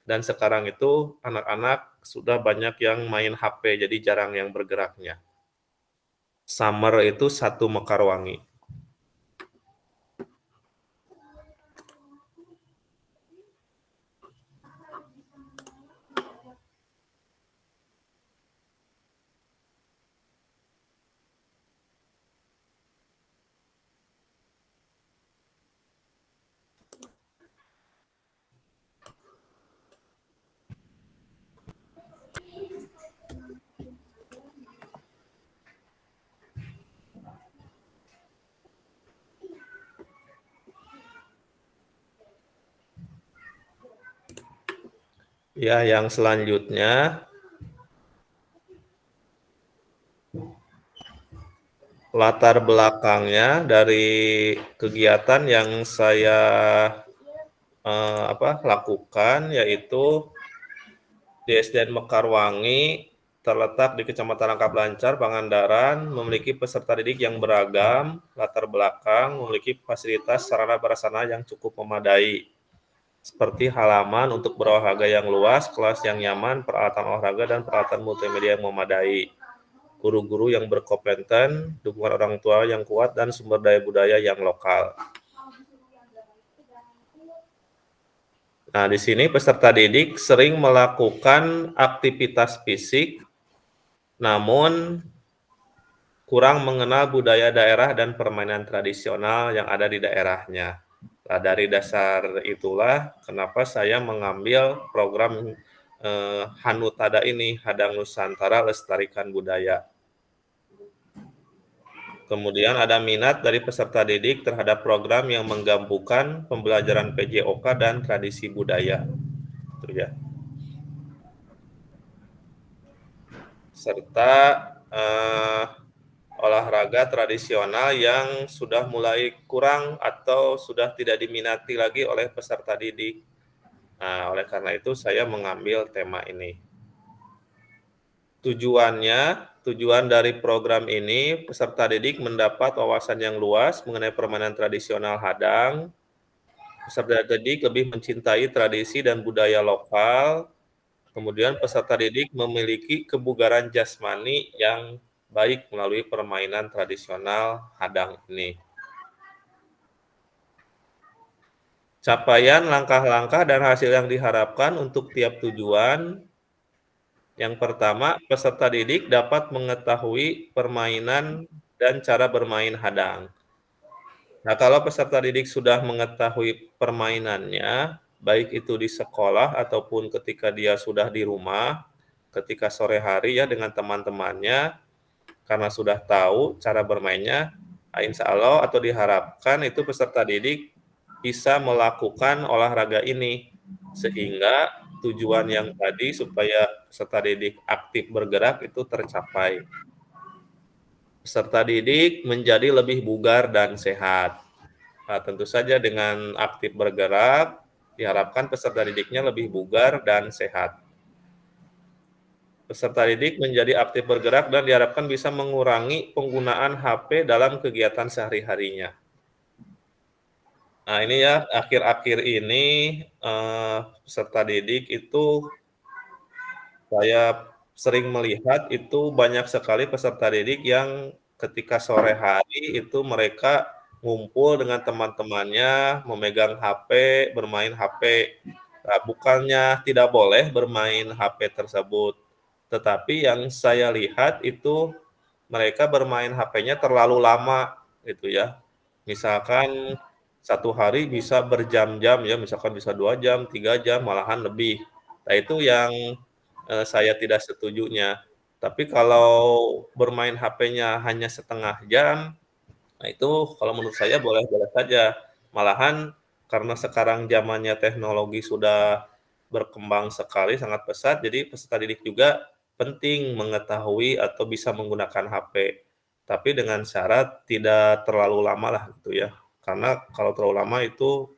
Speaker 11: dan sekarang itu anak-anak sudah banyak yang main HP, jadi jarang yang bergeraknya. Summer itu 1 Mekarwangi. Ya, yang selanjutnya latar belakangnya dari kegiatan yang saya lakukan, yaitu di SDN Mekarwangi terletak di Kecamatan Rangkap Lancar, Pangandaran, memiliki peserta didik yang beragam, latar belakang, memiliki fasilitas sarana prasarana yang cukup memadai, seperti halaman untuk berolahraga yang luas, kelas yang nyaman, peralatan olahraga, dan peralatan multimedia yang memadai, guru-guru yang berkompeten, dukungan orang tua yang kuat, dan sumber daya budaya yang lokal. Nah, di sini peserta didik sering melakukan aktivitas fisik, namun kurang mengenal budaya daerah dan permainan tradisional yang ada di daerahnya. Nah, dari dasar itulah kenapa saya mengambil program Hanutada ini, Hadang Nusantara Lestarikan Budaya. Kemudian ada minat dari peserta didik terhadap program yang menggabungkan pembelajaran PJOK dan tradisi budaya. Itu ya. Serta olahraga tradisional yang sudah mulai kurang atau sudah tidak diminati lagi oleh peserta didik. Nah, oleh karena itu saya mengambil tema ini. Tujuan dari program ini, peserta didik mendapat wawasan yang luas mengenai permainan tradisional Hadang. Peserta didik lebih mencintai tradisi dan budaya lokal. Kemudian peserta didik memiliki kebugaran jasmani yang baik melalui permainan tradisional Hadang ini. Capaian, langkah-langkah, dan hasil yang diharapkan untuk tiap tujuan. Yang pertama, peserta didik dapat mengetahui permainan dan cara bermain Hadang. Nah, kalau peserta didik sudah mengetahui permainannya, baik itu di sekolah ataupun ketika dia sudah di rumah, ketika sore hari ya dengan teman-temannya, karena sudah tahu cara bermainnya, insya Allah atau diharapkan itu peserta didik bisa melakukan olahraga ini, sehingga tujuan yang tadi supaya peserta didik aktif bergerak itu tercapai. Peserta didik menjadi lebih bugar dan sehat. Nah, tentu saja dengan aktif bergerak, diharapkan peserta didiknya lebih bugar dan sehat. Peserta didik menjadi aktif bergerak dan diharapkan bisa mengurangi penggunaan HP dalam kegiatan sehari-harinya. Nah, ini ya, akhir-akhir ini peserta didik itu saya sering melihat itu banyak sekali peserta didik yang ketika sore hari itu mereka ngumpul dengan teman-temannya, memegang HP, bermain HP. Nah, bukannya tidak boleh bermain HP tersebut, tetapi yang saya lihat itu mereka bermain HP-nya terlalu lama gitu ya. Misalkan satu hari bisa berjam-jam ya, misalkan bisa 2 jam, 3 jam, malahan lebih. Nah, itu yang saya tidak setujunya. Tapi kalau bermain HP-nya hanya setengah jam, nah itu kalau menurut saya boleh-boleh saja. Malahan karena sekarang zamannya teknologi sudah berkembang sekali, sangat pesat, jadi peserta didik juga penting mengetahui atau bisa menggunakan HP. Tapi dengan syarat tidak terlalu lama lah gitu ya. Karena kalau terlalu lama itu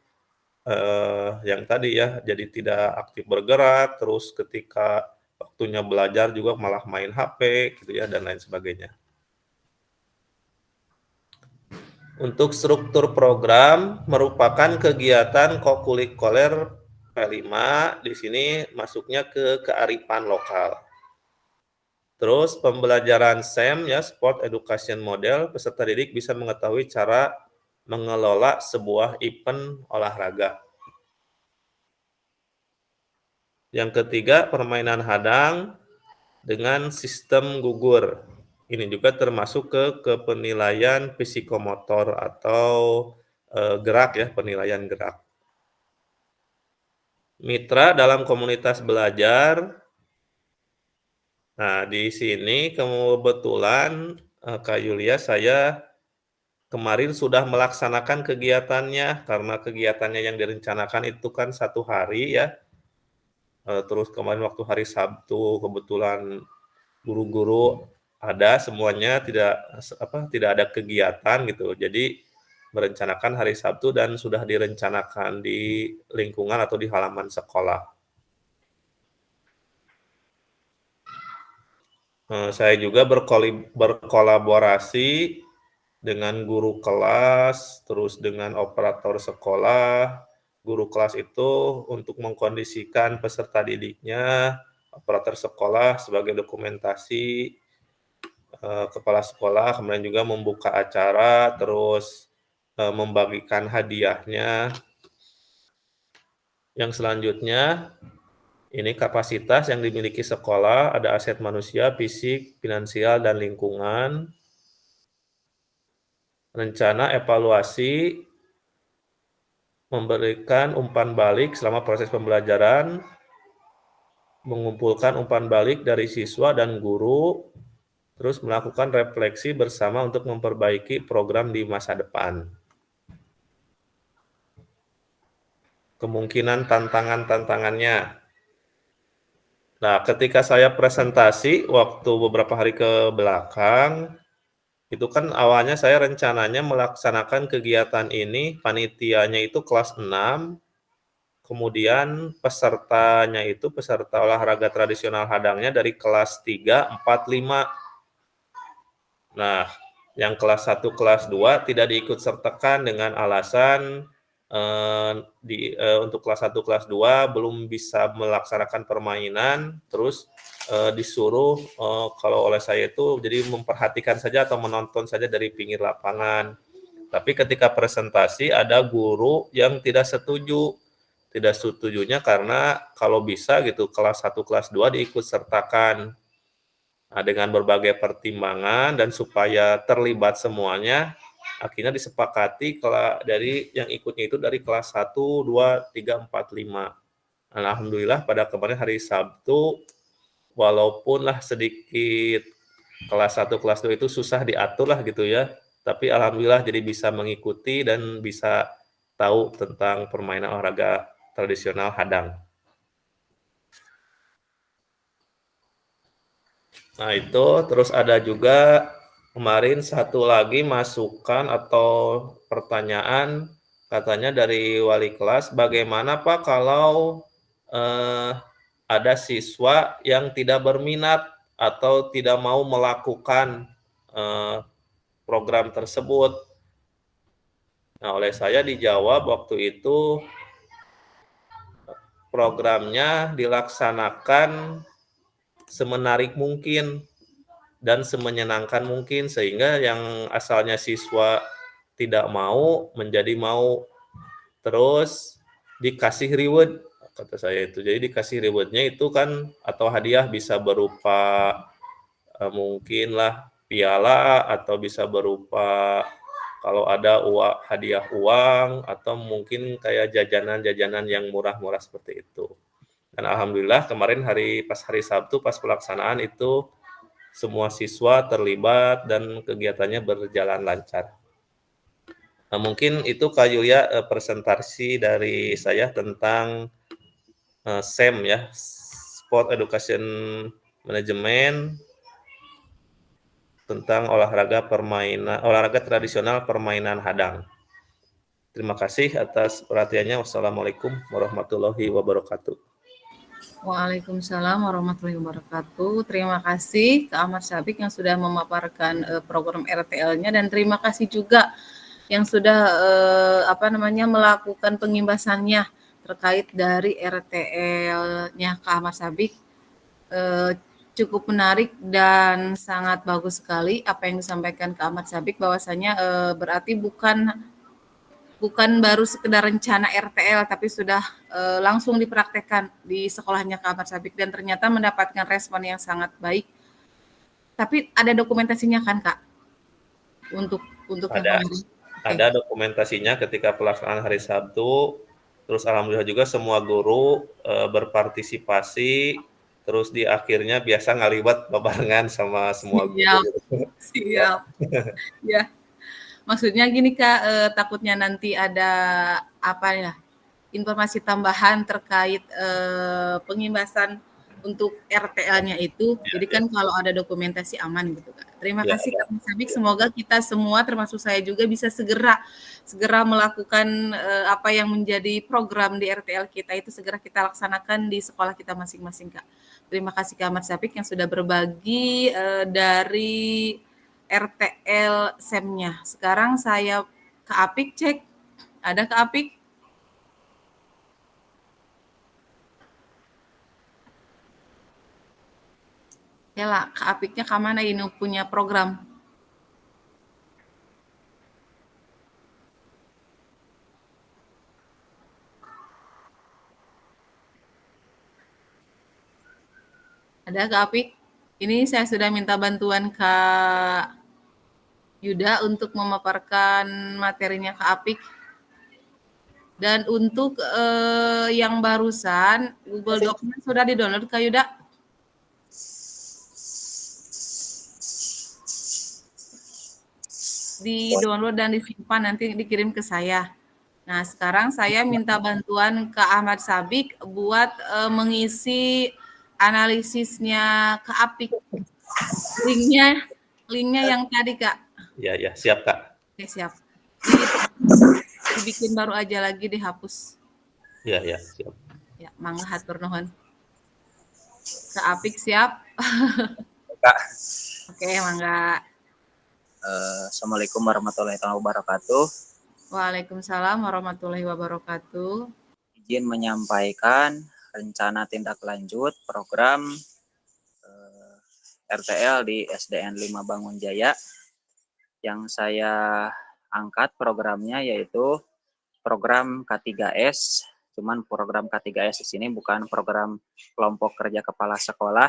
Speaker 11: yang tadi ya, jadi tidak aktif bergerak, terus ketika waktunya belajar juga malah main HP gitu ya, dan lain sebagainya. Untuk struktur program merupakan kegiatan kokurikuler P5, di sini masuknya ke kearifan lokal. Terus pembelajaran SEM ya, Sport Education Model, peserta didik bisa mengetahui cara mengelola sebuah event olahraga. Yang ketiga, permainan hadang dengan sistem gugur. Ini juga termasuk ke penilaian psikomotor atau gerak ya, penilaian gerak. Mitra dalam komunitas belajar. Nah, di sini kebetulan Kak Yulia, saya kemarin sudah melaksanakan kegiatannya, karena kegiatannya yang direncanakan itu kan 1 hari ya. Terus kemarin waktu hari Sabtu kebetulan guru-guru ada semuanya, tidak ada kegiatan gitu. Jadi merencanakan hari Sabtu dan sudah direncanakan di lingkungan atau di halaman sekolah. Saya juga berkolaborasi dengan guru kelas, terus dengan operator sekolah. Guru kelas itu untuk mengkondisikan peserta didiknya, operator sekolah sebagai dokumentasi, kepala sekolah kemudian juga membuka acara, terus membagikan hadiahnya. Yang selanjutnya, ini kapasitas yang dimiliki sekolah, ada aset manusia, fisik, finansial, dan lingkungan. Rencana evaluasi, memberikan umpan balik selama proses pembelajaran, mengumpulkan umpan balik dari siswa dan guru, terus melakukan refleksi bersama untuk memperbaiki program di masa depan. Kemungkinan tantangan-tantangannya. Nah, ketika saya presentasi waktu beberapa hari ke belakang, Itu kan awalnya saya rencananya melaksanakan kegiatan ini, panitianya itu kelas 6, kemudian pesertanya itu peserta olahraga tradisional hadangnya dari kelas 3, 4, 5. Nah, yang kelas 1, kelas 2 tidak diikut sertakan dengan alasan untuk kelas 1, kelas 2 belum bisa melaksanakan permainan, terus disuruh kalau oleh saya itu jadi memperhatikan saja atau menonton saja dari pinggir lapangan. Tapi ketika presentasi ada guru yang tidak setuju. Tidak setujunya karena kalau bisa gitu kelas 1, kelas 2 diikut sertakan. Nah, dengan berbagai pertimbangan dan supaya terlibat semuanya, akhirnya disepakati dari yang ikutnya itu dari kelas 1, 2, 3, 4, 5. Alhamdulillah pada kemarin hari Sabtu, walaupun lah sedikit kelas 1, kelas 2 itu susah diatur lah gitu ya, tapi alhamdulillah jadi bisa mengikuti dan bisa tahu tentang permainan olahraga tradisional hadang. Nah itu, terus ada juga kemarin satu lagi masukan atau pertanyaan katanya dari wali kelas, bagaimana Pak kalau ada siswa yang tidak berminat atau tidak mau melakukan program tersebut. Nah, oleh saya dijawab waktu itu programnya dilaksanakan semenarik mungkin dan semenyenangkan mungkin sehingga yang asalnya siswa tidak mau menjadi mau, terus dikasih reward kata saya itu. Jadi dikasih rewardnya itu kan atau hadiah bisa berupa mungkinlah piala atau bisa berupa kalau ada hadiah uang atau mungkin kayak jajanan-jajanan yang murah-murah seperti itu. Dan alhamdulillah kemarin pas hari Sabtu pas pelaksanaan itu semua siswa terlibat dan kegiatannya berjalan lancar. Nah, mungkin itu Kak Yulia presentasi dari saya tentang SEM ya, Sport Education Management, tentang olahraga tradisional permainan hadang. Terima kasih atas perhatiannya. Wassalamualaikum warahmatullahi wabarakatuh.
Speaker 1: Waalaikumsalam warahmatullahi wabarakatuh. Terima kasih Kak Ahmad Sabik yang sudah memaparkan program RTL-nya dan terima kasih juga yang sudah melakukan pengimbasannya terkait dari RTL-nya Kak Ahmad Sabik. Cukup menarik dan sangat bagus sekali apa yang disampaikan Kak Ahmad Sabik, bahwasanya berarti bukan baru sekedar rencana RTL, tapi sudah langsung dipraktekkan di sekolahnya Kak Ahmad Sabik dan ternyata mendapatkan respon yang sangat baik. Tapi ada dokumentasinya kan Kak? Untuk
Speaker 11: ada dokumentasinya ketika pelaksanaan hari Sabtu. Terus alhamdulillah juga semua guru berpartisipasi. Terus di akhirnya biasa ngaliwat babarengan sama semua guru.
Speaker 1: Siap. Ya. Maksudnya gini Kak, takutnya nanti ada informasi tambahan terkait pengimbasan untuk RTL-nya itu. Jadi kan kalau ada dokumentasi aman gitu Kak. Terima kasih Kak Sabik. Semoga kita semua termasuk saya juga bisa segera melakukan apa yang menjadi program di RTL kita itu segera kita laksanakan di sekolah kita masing-masing Kak. Terima kasih Kak Ahmad Sabik yang sudah berbagi dari RTL SEM-nya. Sekarang saya ke Apik cek. Ada ke Apik? Ya lah, ke Apiknya ke mana ini punya program? Ada ke Apik? Ini saya sudah minta bantuan Kak Yuda untuk memaparkan materinya ke Apik. Dan untuk yang barusan, Google Document sudah di-download Kak Yuda? Di-download dan disimpan, nanti dikirim ke saya. Nah, sekarang saya minta bantuan ke Ahmad Sabik buat mengisi analisisnya ke Apik. Linknya yang tadi Kak.
Speaker 11: Ya, siap Kak.
Speaker 1: Oke, siap. Dibikin baru aja lagi, dihapus.
Speaker 11: Ya, siap.
Speaker 1: Ya, mangga hatur nuhun. Kak Apik siap?
Speaker 9: Kak.
Speaker 1: Oke, mangga.
Speaker 9: Assalamualaikum warahmatullahi wabarakatuh.
Speaker 1: Waalaikumsalam warahmatullahi wabarakatuh.
Speaker 9: Izin menyampaikan rencana tindak lanjut program RTL di SDN 5 Bangunjaya. Yang saya angkat programnya yaitu program K3S. Cuman program K3S di sini bukan program kelompok kerja kepala sekolah,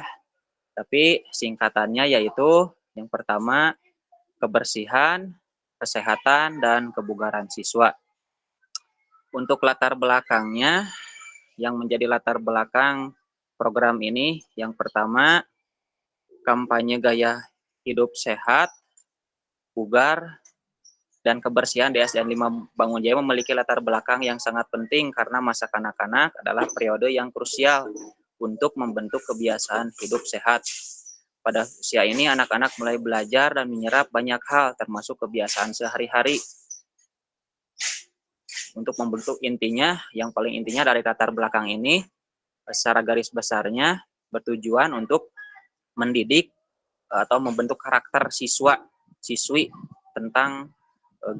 Speaker 9: tapi singkatannya yaitu yang pertama kebersihan, kesehatan, dan kebugaran siswa. Untuk latar belakangnya, yang menjadi latar belakang program ini, yang pertama, kampanye gaya hidup sehat, bugar, dan kebersihan di SDN 5 Bangunjaya memiliki latar belakang yang sangat penting karena masa kanak-kanak adalah periode yang krusial untuk membentuk kebiasaan hidup sehat. Pada usia ini, anak-anak mulai belajar dan menyerap banyak hal, termasuk kebiasaan sehari-hari. Untuk membentuk intinya, yang paling intinya dari latar belakang ini, secara garis besarnya bertujuan untuk mendidik atau membentuk karakter siswi tentang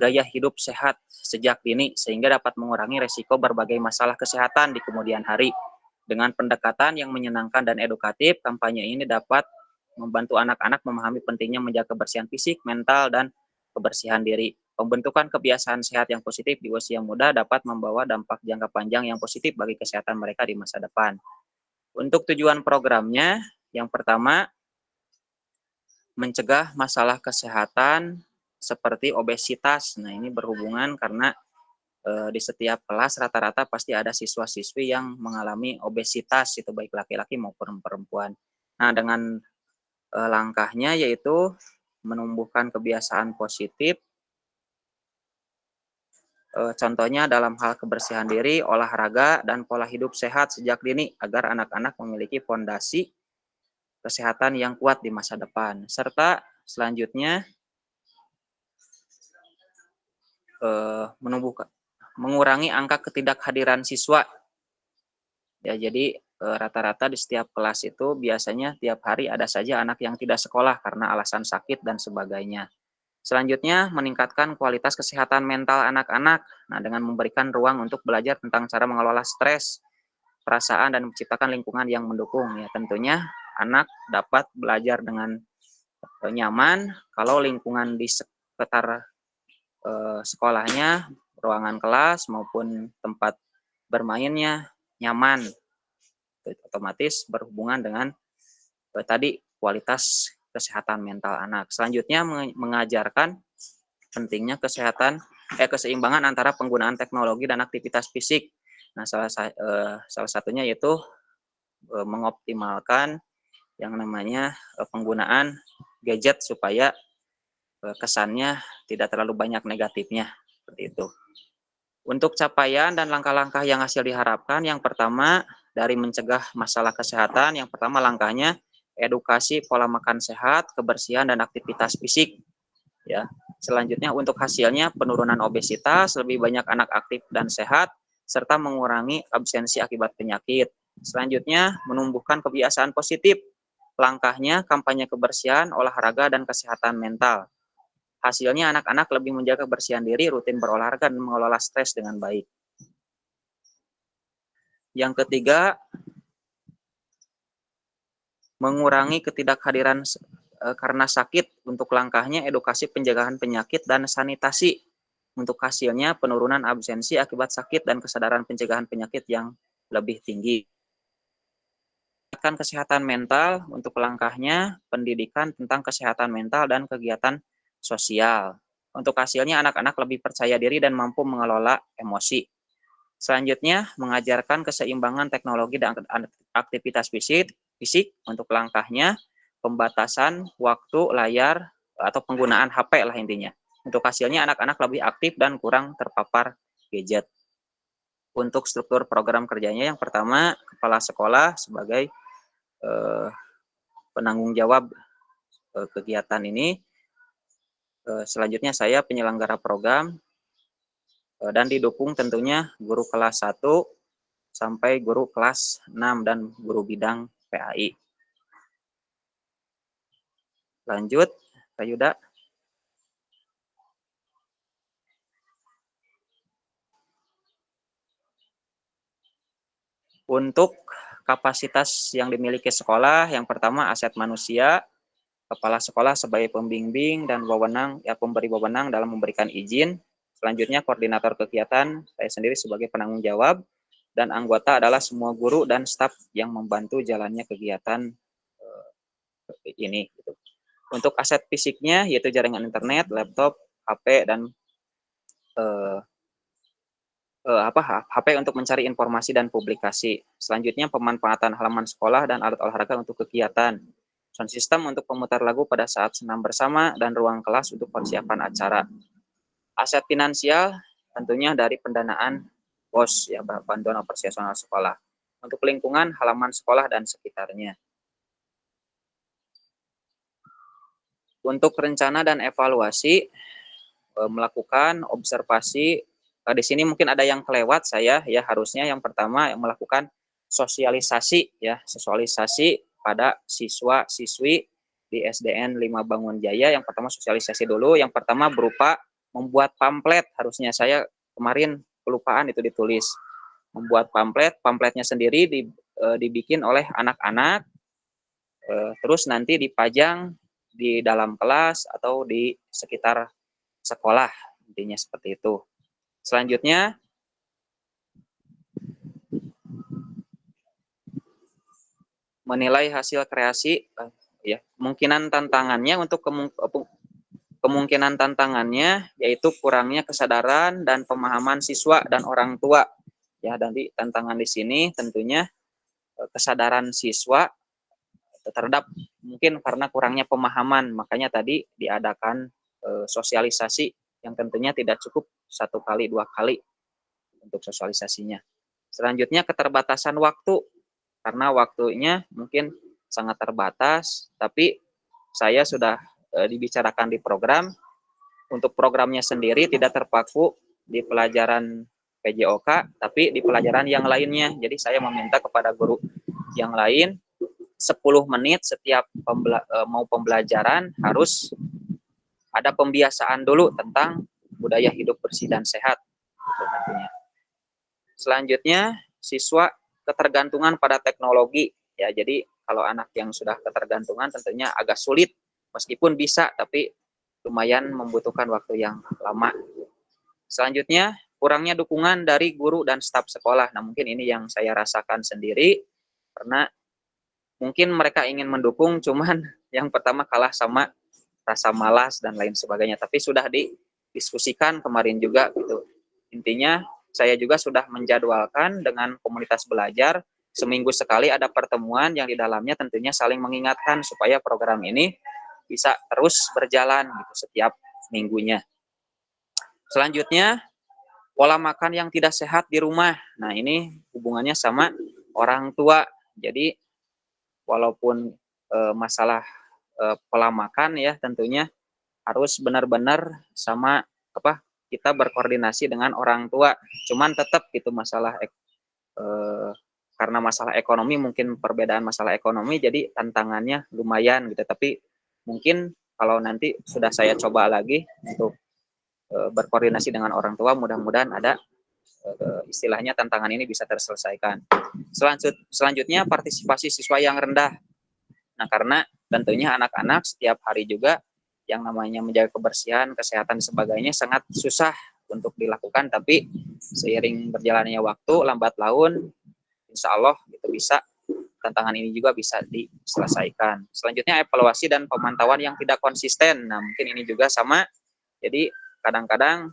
Speaker 9: gaya hidup sehat sejak dini sehingga dapat mengurangi resiko berbagai masalah kesehatan di kemudian hari. Dengan pendekatan yang menyenangkan dan edukatif, kampanye ini dapat membantu anak-anak memahami pentingnya menjaga kebersihan fisik, mental, dan kebersihan diri. Pembentukan kebiasaan sehat yang positif di usia muda dapat membawa dampak jangka panjang yang positif bagi kesehatan mereka di masa depan. Untuk tujuan programnya, yang pertama, mencegah masalah kesehatan seperti obesitas. Nah, ini berhubungan karena di setiap kelas rata-rata pasti ada siswa-siswi yang mengalami obesitas, itu baik laki-laki maupun perempuan. Nah, dengan langkahnya yaitu menumbuhkan kebiasaan positif. Contohnya dalam hal kebersihan diri, olahraga, dan pola hidup sehat sejak dini agar anak-anak memiliki fondasi kesehatan yang kuat di masa depan. Serta selanjutnya mengurangi angka ketidakhadiran siswa. Ya, jadi rata-rata di setiap kelas itu biasanya tiap hari ada saja anak yang tidak sekolah karena alasan sakit dan sebagainya. Selanjutnya, meningkatkan kualitas kesehatan mental anak-anak. Nah, dengan memberikan ruang untuk belajar tentang cara mengelola stres, perasaan, dan menciptakan lingkungan yang mendukung. Ya, tentunya anak dapat belajar dengan nyaman kalau lingkungan di sekitar sekolahnya, ruangan kelas maupun tempat bermainnya nyaman. Otomatis berhubungan dengan tadi kualitas kesehatan mental anak. Selanjutnya mengajarkan pentingnya keseimbangan antara penggunaan teknologi dan aktivitas fisik. Nah, salah satunya yaitu mengoptimalkan yang namanya penggunaan gadget supaya kesannya tidak terlalu banyak negatifnya, seperti itu. Untuk capaian dan langkah-langkah yang hasil diharapkan, yang pertama dari mencegah masalah kesehatan, yang pertama langkahnya edukasi pola makan sehat, kebersihan, dan aktivitas fisik. Ya. Selanjutnya untuk hasilnya penurunan obesitas, lebih banyak anak aktif dan sehat, serta mengurangi absensi akibat penyakit. Selanjutnya menumbuhkan kebiasaan positif. Langkahnya kampanye kebersihan, olahraga, dan kesehatan mental. Hasilnya anak-anak lebih menjaga kebersihan diri, rutin berolahraga, dan mengelola stres dengan baik. Yang ketiga, mengurangi ketidakhadiran karena sakit. Untuk langkahnya edukasi pencegahan penyakit dan sanitasi. Untuk hasilnya penurunan absensi akibat sakit dan kesadaran pencegahan penyakit yang lebih tinggi. Kesehatan mental, untuk langkahnya pendidikan tentang kesehatan mental dan kegiatan sosial. Untuk hasilnya anak-anak lebih percaya diri dan mampu mengelola emosi. Selanjutnya mengajarkan keseimbangan teknologi dan aktivitas fisik. Untuk langkahnya pembatasan waktu layar atau penggunaan HP lah intinya. Untuk hasilnya anak-anak lebih aktif dan kurang terpapar gadget. Untuk struktur program kerjanya, yang pertama kepala sekolah sebagai penanggung jawab kegiatan ini. Selanjutnya saya penyelenggara program dan didukung tentunya guru kelas 1 sampai guru kelas 6 dan guru bidang PAI. Lanjut, Kak Yuda. Untuk kapasitas yang dimiliki sekolah, yang pertama aset manusia, kepala sekolah sebagai pembimbing dan pemberi wewenang dalam memberikan izin. Selanjutnya koordinator kegiatan, saya sendiri sebagai penanggung jawab, dan anggota adalah semua guru dan staf yang membantu jalannya kegiatan ini. Untuk aset fisiknya yaitu jaringan internet, laptop, HP, dan HP untuk mencari informasi dan publikasi. Selanjutnya pemanfaatan halaman sekolah dan alat olahraga untuk kegiatan. Sound system untuk pemutar lagu pada saat senam bersama dan ruang kelas untuk persiapan acara. Aset finansial tentunya dari pendanaan BOS, ya, bantuan operasional sekolah. Untuk lingkungan, halaman sekolah dan sekitarnya. Untuk rencana dan evaluasi, melakukan observasi. Di sini mungkin ada yang kelewat saya, ya, harusnya yang pertama yang melakukan sosialisasi, ya, sosialisasi pada siswa-siswi di SDN 5 Bangunjaya. Yang pertama sosialisasi dulu, yang pertama berupa membuat pamflet. Harusnya saya kemarin kelupaan itu ditulis. Membuat pamfletnya sendiri dibikin oleh anak-anak, terus nanti dipajang di dalam kelas atau di sekitar sekolah, intinya seperti itu. Selanjutnya, menilai hasil kreasi, ya, kemungkinan tantangannya kemungkinan tantangannya yaitu kurangnya kesadaran dan pemahaman siswa dan orang tua. Ya, dan tantangan di sini tentunya kesadaran siswa terhadap mungkin karena kurangnya pemahaman, makanya tadi diadakan sosialisasi yang tentunya tidak cukup 1 kali 2 kali untuk sosialisasinya. Selanjutnya keterbatasan waktu, karena waktunya mungkin sangat terbatas, tapi saya sudah dibicarakan di program. Untuk programnya sendiri tidak terpaku di pelajaran PJOK, tapi di pelajaran yang lainnya. Jadi saya meminta kepada guru yang lain 10 menit setiap mau pembelajaran harus ada pembiasaan dulu tentang budaya hidup bersih dan sehat. Selanjutnya, siswa ketergantungan pada teknologi. Ya, jadi kalau anak yang sudah ketergantungan tentunya agak sulit, meskipun bisa, tapi lumayan membutuhkan waktu yang lama. Selanjutnya, kurangnya dukungan dari guru dan staf sekolah. Nah, mungkin ini yang saya rasakan sendiri, karena mungkin mereka ingin mendukung, cuman yang pertama kalah sama rasa malas dan lain sebagainya. Tapi sudah didiskusikan kemarin juga, gitu. Intinya, saya juga sudah menjadwalkan dengan komunitas belajar, seminggu sekali ada pertemuan yang di dalamnya tentunya saling mengingatkan supaya program ini bisa terus berjalan gitu setiap minggunya. Selanjutnya, pola makan yang tidak sehat di rumah. Nah, ini hubungannya sama orang tua. Jadi, walaupun masalah pola makan, ya, tentunya harus benar-benar sama kita berkoordinasi dengan orang tua. Cuman tetap itu masalah karena masalah ekonomi, mungkin perbedaan masalah ekonomi, jadi tantangannya lumayan gitu. Tapi mungkin kalau nanti sudah saya coba lagi untuk berkoordinasi dengan orang tua, mudah-mudahan ada istilahnya tantangan ini bisa terselesaikan. Selanjutnya partisipasi siswa yang rendah. Nah, karena tentunya anak-anak setiap hari juga yang namanya menjaga kebersihan, kesehatan dan sebagainya sangat susah untuk dilakukan, tapi seiring berjalannya waktu, lambat laun, insya Allah itu bisa, tantangan ini juga bisa diselesaikan. Selanjutnya evaluasi dan pemantauan yang tidak konsisten. Nah, mungkin ini juga sama. Jadi kadang-kadang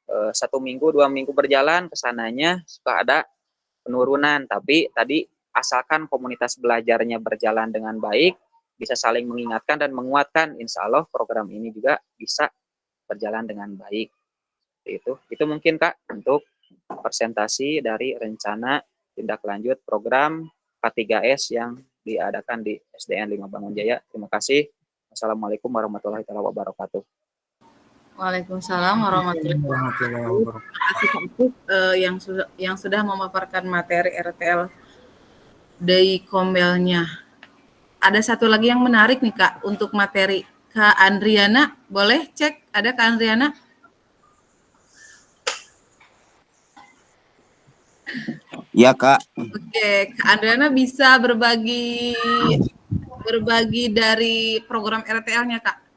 Speaker 9: 1 minggu, 2 minggu berjalan, kesananya suka ada penurunan. Tapi tadi asalkan komunitas belajarnya berjalan dengan baik, bisa saling mengingatkan dan menguatkan, insya Allah program ini juga bisa berjalan dengan baik. Itu mungkin Kak untuk presentasi dari rencana tindak lanjut program K3S yang diadakan di SDN 5 Bangunjaya. Terima kasih. Wassalamualaikum warahmatullahi wabarakatuh.
Speaker 1: Waalaikumsalam warahmatullahi wabarakatuh. Terima kasih Pak Apik yang sudah memaparkan materi RTL Dei Kombelnya. Ada satu lagi yang menarik nih Kak untuk materi. Kak Andriana, boleh cek? Ada Kak Andriana?
Speaker 7: Ya Kak.
Speaker 1: Oke, Kak Andriana bisa berbagi dari program RTL-nya Kak.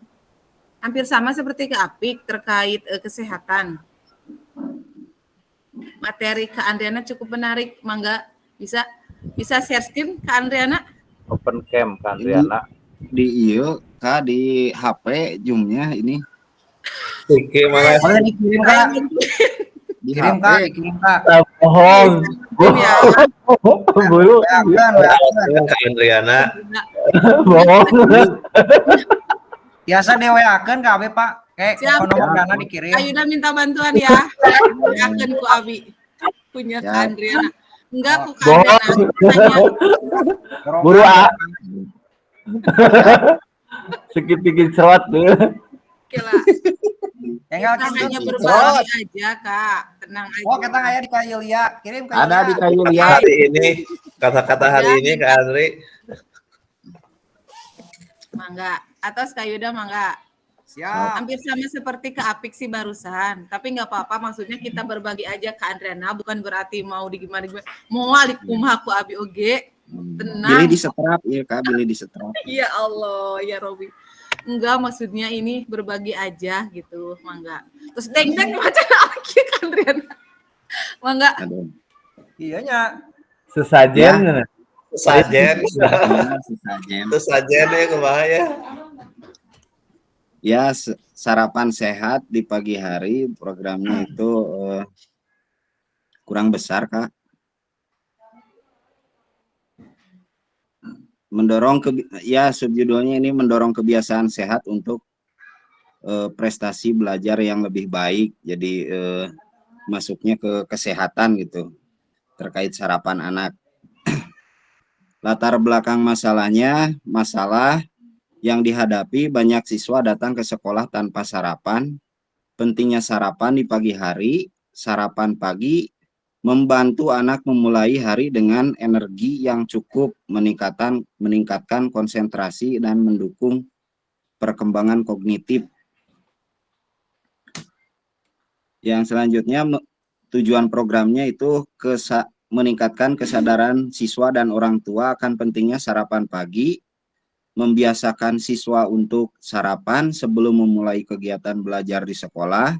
Speaker 1: Hampir sama seperti Kak Apik terkait kesehatan. Materi Kak Andriana cukup menarik, mangga bisa share screen Kak Andriana?
Speaker 10: Open cam Kak Andriana.
Speaker 7: Di Kak di HP Zoom-nya ini.
Speaker 11: Oke, makasih.
Speaker 5: Boleh dikirim Kak.
Speaker 7: Dikirim
Speaker 5: Kak.
Speaker 10: Bohong. Buru.
Speaker 11: Kak Andriana.
Speaker 10: Bohong.
Speaker 5: Biasa deweakeun Kak Abi Pak. Kayak nomor dana dikirim.
Speaker 1: Ayuda minta bantuan ya. Akan ku Abi. Punya Kak Andriana. Enggak ku Kak Andriana.
Speaker 10: Buru Sedikit cerot tuh.
Speaker 1: Oke lah. Kita hanya berbagi aja Kak. Tenang aja.
Speaker 5: Oh, kita kayak di Kak Yulia. Kirim ke
Speaker 7: Ada di Kak Yulia.
Speaker 11: Hari ini kata-kata hari ini Kak Andri.
Speaker 1: Mangga. Atau Kak Yuda mangga.
Speaker 5: Siap.
Speaker 1: Hampir sama seperti Kak Apik sih barusan. Tapi nggak apa-apa, maksudnya kita berbagi aja Kak Andriana. Bukan berarti mau digimana-gimana. Mau alik kumaha ku Abi oge. Tenang.
Speaker 7: Pilih di setrap ya Kak, pilih di setrap.
Speaker 1: Ya Allah, ya Robi. Enggak, maksudnya ini berbagi aja gitu, mangga. Terus deng-deng macam lagi Kak Andriana. Mangga.
Speaker 5: Iyanya.
Speaker 10: Sesajen.
Speaker 11: Sesajen.
Speaker 7: Sesajen.
Speaker 11: Sesajen ya kebahaya.
Speaker 7: Ya, sarapan sehat di pagi hari programnya itu kurang besar Kak. Subjudulnya ini mendorong kebiasaan sehat untuk prestasi belajar yang lebih baik. Jadi masuknya ke kesehatan gitu terkait sarapan anak. Latar belakang masalahnya, masalah yang dihadapi banyak siswa datang ke sekolah tanpa sarapan. Pentingnya sarapan di pagi hari, sarapan pagi membantu anak memulai hari dengan energi yang cukup, meningkatkan konsentrasi dan mendukung perkembangan kognitif. Yang selanjutnya tujuan programnya itu meningkatkan kesadaran siswa dan orang tua akan pentingnya sarapan pagi, membiasakan siswa untuk sarapan sebelum memulai kegiatan belajar di sekolah,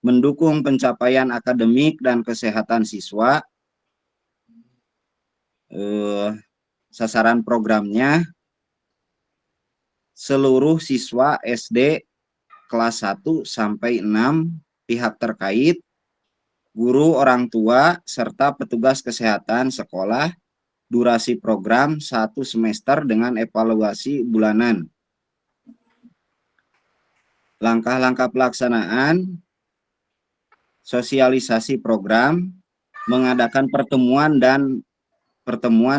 Speaker 7: mendukung pencapaian akademik dan kesehatan siswa. Sasaran programnya seluruh siswa SD kelas 1 sampai 6, pihak terkait, guru, orang tua, serta petugas kesehatan sekolah. Durasi program 1 semester dengan evaluasi bulanan. Langkah-langkah pelaksanaan, sosialisasi program, mengadakan pertemuan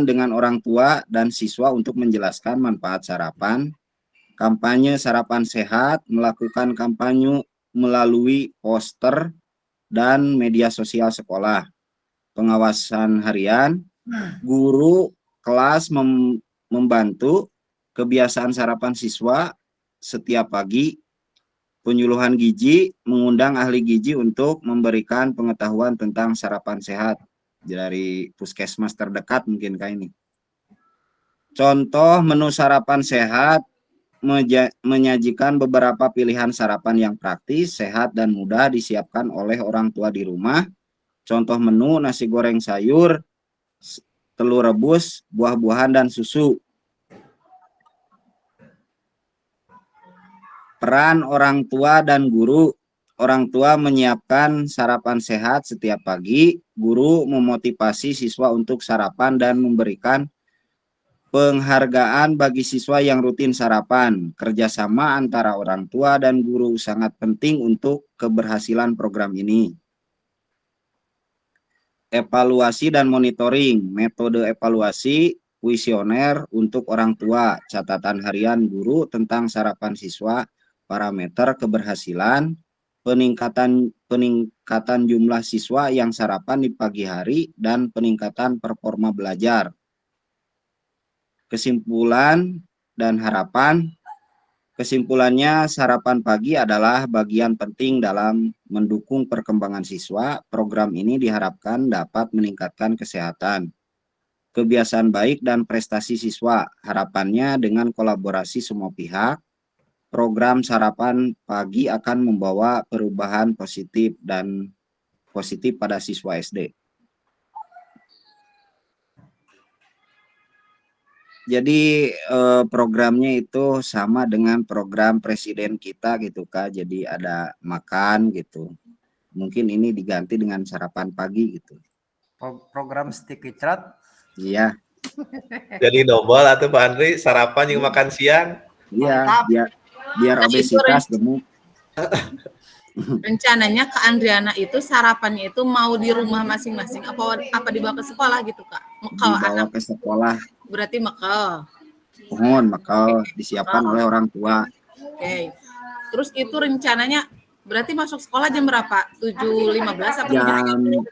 Speaker 7: dengan orang tua dan siswa untuk menjelaskan manfaat sarapan, kampanye sarapan sehat, melakukan kampanye melalui poster dan media sosial sekolah, pengawasan harian, guru kelas membantu kebiasaan sarapan siswa setiap pagi, penyuluhan gizi, mengundang ahli gizi untuk memberikan pengetahuan tentang sarapan sehat dari puskesmas terdekat mungkin kayak ini. Contoh menu sarapan sehat menyajikan beberapa pilihan sarapan yang praktis, sehat, dan mudah disiapkan oleh orang tua di rumah. Contoh menu nasi goreng sayur, telur rebus, buah-buahan, dan susu. Peran orang tua dan guru. Orang tua menyiapkan sarapan sehat setiap pagi, guru memotivasi siswa untuk sarapan dan memberikan penghargaan bagi siswa yang rutin sarapan. Kerjasama antara orang tua dan guru sangat penting untuk keberhasilan program ini. Evaluasi dan monitoring, metode evaluasi, kuesioner untuk orang tua, catatan harian guru tentang sarapan siswa, parameter keberhasilan, peningkatan jumlah siswa yang sarapan di pagi hari dan peningkatan performa belajar. Kesimpulan dan harapan. Kesimpulannya, sarapan pagi adalah bagian penting dalam mendukung perkembangan siswa. Program ini diharapkan dapat meningkatkan kesehatan, kebiasaan baik, dan prestasi siswa. Harapannya dengan kolaborasi semua pihak, program sarapan pagi akan membawa perubahan positif pada siswa SD. Jadi programnya itu sama dengan program presiden kita gitu Kak. Jadi ada makan gitu. Mungkin ini diganti dengan sarapan pagi gitu.
Speaker 5: Program sticky trot.
Speaker 7: Iya.
Speaker 11: Jadi double atau Pak Andri sarapan yang makan siang.
Speaker 7: Iya, biar obesitas gemuk.
Speaker 1: Rencananya Kak Andriana itu sarapannya itu mau di rumah masing-masing apa dibawa ke sekolah gitu Kak? Kalau
Speaker 7: Dibawa
Speaker 1: anak
Speaker 7: ke sekolah.
Speaker 1: berarti makan.
Speaker 7: Mohon bakal disiapkan oleh orang tua.
Speaker 1: Oke. Terus itu rencananya berarti masuk sekolah jam berapa? 7.15 apa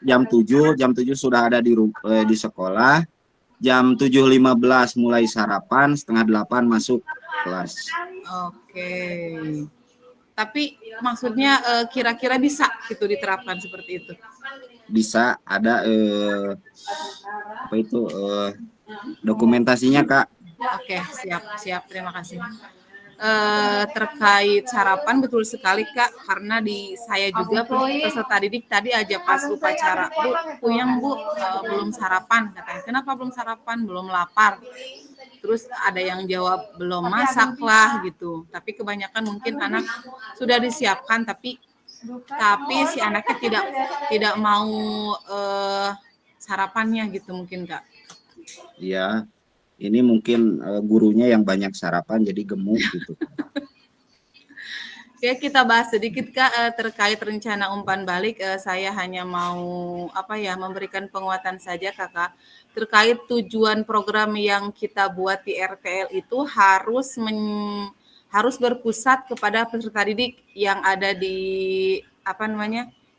Speaker 7: jam 7 sudah ada di sekolah. Jam 7.15 mulai sarapan, 7:30 masuk kelas.
Speaker 1: Oke. Tapi maksudnya kira-kira bisa gitu diterapkan seperti itu?
Speaker 7: Bisa, ada dokumentasinya Kak.
Speaker 1: Oke, siap. Terima kasih. Terkait sarapan betul sekali Kak, karena di saya juga peserta didik tadi aja pas upacara, Bu, Puyang Bu, belum sarapan katanya. Kenapa belum sarapan? Belum lapar. Terus ada yang jawab belum masak lah gitu. Tapi kebanyakan mungkin anak sudah disiapkan tapi si anaknya tidak mau sarapannya gitu mungkin Kak.
Speaker 7: Iya. Ini mungkin gurunya yang banyak sarapan jadi gemuk gitu.
Speaker 1: Oke, kita bahas sedikit Kak terkait rencana umpan balik. Saya hanya mau memberikan penguatan saja Kakak terkait tujuan program yang kita buat di RTL itu harus berpusat kepada peserta didik yang ada di